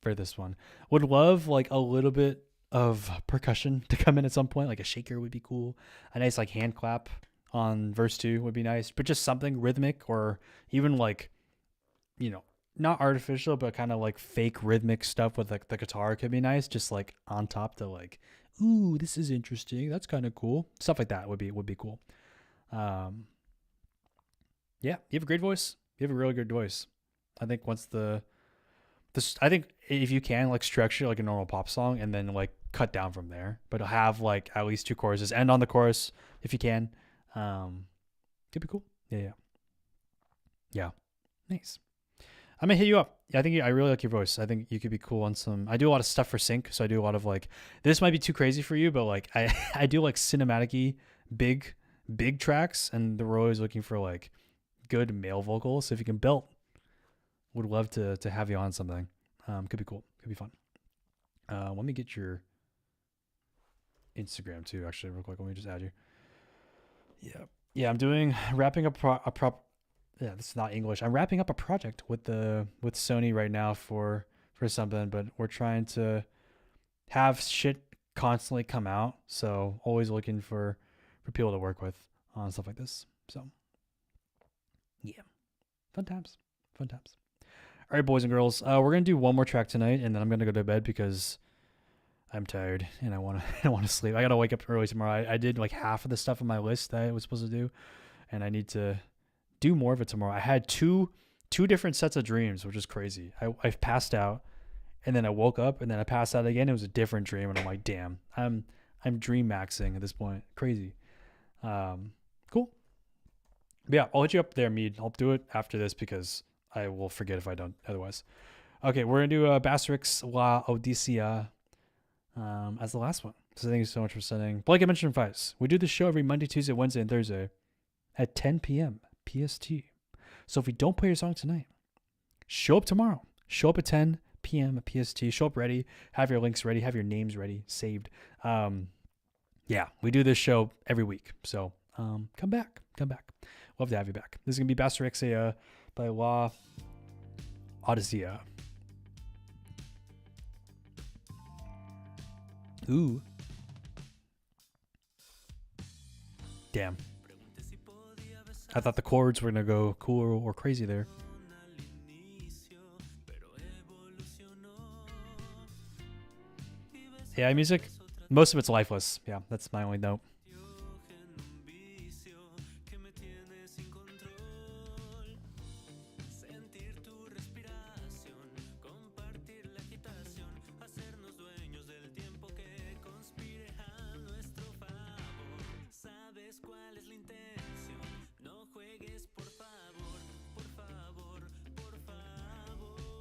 this one. Would love like a little bit of percussion to come in at some point, like a shaker would be cool. A nice like hand clap on verse 2 would be nice, but just something rhythmic, or even like not artificial, but kind of like fake rhythmic stuff with like the guitar could be nice. Just like on top to like, ooh, this is interesting. That's kind of cool. Stuff like that would be cool. Yeah, you have a great voice. You have a really good voice. I think once I think if you can like structure like a normal pop song and then like cut down from there, but have like at least 2 choruses, end on the chorus if you can. Could be cool. Yeah. Nice. I'm gonna hit you up. Yeah, I really like your voice. I think you could be cool on some. I do a lot of stuff for sync, so I do a lot of like. This might be too crazy for you, but like I do like cinematic-y big tracks, and we're always looking for like good male vocals. So if you can belt, would love to have you on something. Could be cool. Could be fun. Let me get your Instagram too. Actually, real quick. Let me just add you. Yeah. I'm wrapping up Yeah, this is not English. I'm wrapping up a project with Sony right now for something, but we're trying to have shit constantly come out. So always looking for people to work with on stuff like this. So yeah, fun times. All right, boys and girls, we're gonna do one more track tonight, and then I'm gonna go to bed because I'm tired and I want to sleep. I gotta wake up early tomorrow. I did like half of the stuff on my list that I was supposed to do, and I need to do more of it tomorrow. I had two different sets of dreams, which is crazy. I passed out, and then I woke up, and then I passed out again. It was a different dream, and I'm like, damn, I'm dream maxing at this point. Crazy. Cool. But yeah, I'll hit you up there, Mead. I'll do it after this because I will forget if I don't otherwise. Okay, we're gonna do Bastrix La Odisea as the last one. So thank you so much for sending. Like I mentioned, Vice, we do the show every Monday, Tuesday, Wednesday, and Thursday at 10 p.m. PST. So if we don't play your song tonight, show up tomorrow. Show up at 10 p.m. PST. Show up ready. Have your links ready. Have your names ready. Saved. Yeah, we do this show every week. So come back. Love to have you back. This is going to be Bastrixia by La Odisea. Ooh. Damn. I thought the chords were going to go cool or crazy there. Yeah, music, most of it's lifeless. Yeah, that's my only note.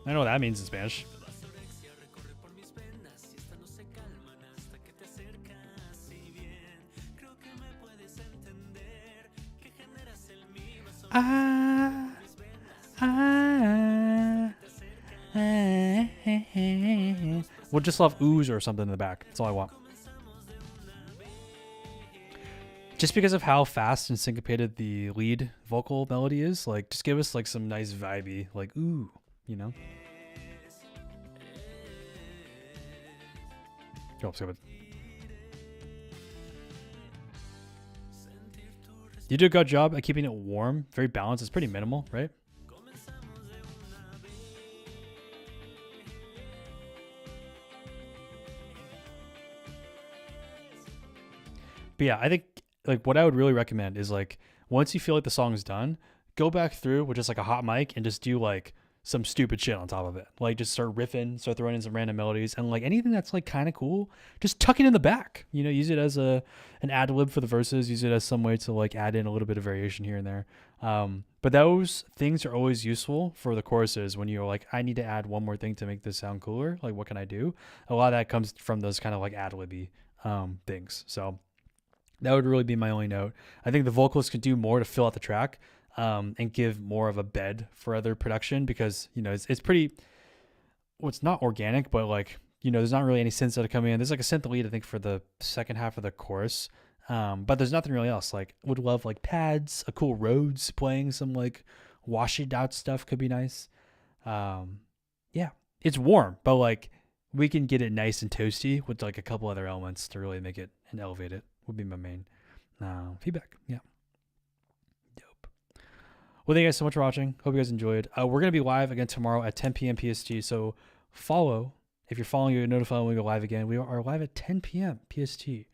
I know what that means in Spanish. We'll just love ooze or something in the back. That's all I want. Just because of how fast and syncopated the lead vocal melody is, like, just give us like some nice vibey, like ooh, you know. Oh, so you do a good job at keeping it warm, very balanced. It's pretty minimal, right? But yeah, I think like what I would really recommend is like once you feel like the song is done, go back through with just like a hot mic and just do like some stupid shit on top of it. Like just start riffing, start throwing in some random melodies, and like anything that's like kind of cool, just tuck it in the back. You know, use it as an ad lib for the verses. Use it as some way to like add in a little bit of variation here and there. But those things are always useful for the choruses when you're like, I need to add one more thing to make this sound cooler. Like, what can I do? A lot of that comes from those kind of like ad libby things. So that would really be my only note. I think the vocalist could do more to fill out the track. And give more of a bed for other production because, you know, it's pretty, well, it's not organic, but like, you know, there's not really any synths that are coming in. There's like a synth lead, I think, for the second half of the chorus. But there's nothing really else. Like, would love like pads, a cool Rhodes playing some like washed out stuff could be nice. Yeah, it's warm, but like we can get it nice and toasty with like a couple other elements to really make it and elevate it would be my main feedback. Yeah. Well, thank you guys so much for watching. Hope you guys enjoyed. We're going to be live again tomorrow at 10 p.m. PST. So follow. If you're following, you'll get notified when we go live again. We are live at 10 p.m. PST. We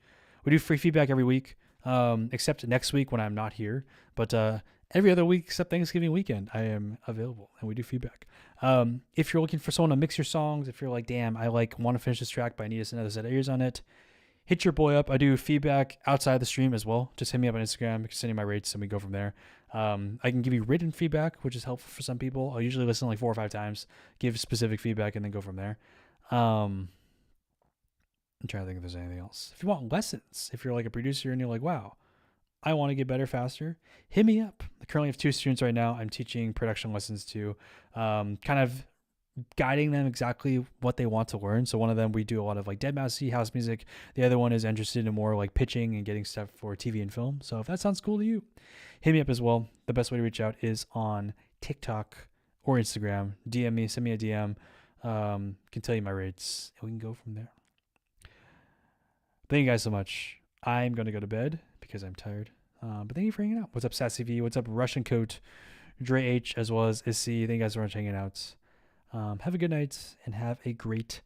do free feedback every week, except next week when I'm not here. But every other week except Thanksgiving weekend, I am available and we do feedback. If you're looking for someone to mix your songs, if you're like, damn, I want to finish this track, but I need another set of ears on it, hit your boy up. I do feedback outside the stream as well. Just hit me up on Instagram. You can send me my rates and we go from there. I can give you written feedback, which is helpful for some people. I'll usually listen like 4 or 5 times, give specific feedback, and then go from there. I'm trying to think if there's anything else. If you want lessons, if you're like a producer and you're like, wow, I want to get better faster, hit me up. I currently have 2 students right now. I'm teaching production lessons to, kind of guiding them exactly what they want to learn. So one of them, we do a lot of like dead mouse house music. The other one is interested in more like pitching and getting stuff for TV and film. So if that sounds cool to you, hit me up as well. The best way to reach out is on TikTok or Instagram. DM me, send me a DM. Can tell you my rates and we can go from there. Thank you guys so much. I'm going to go to bed because I'm tired. But thank you for hanging out. What's up, Sassy V? What's up, Russian Coat, Dre H, as well as Issy? Thank you guys so much for hanging out. Have a good night and have a great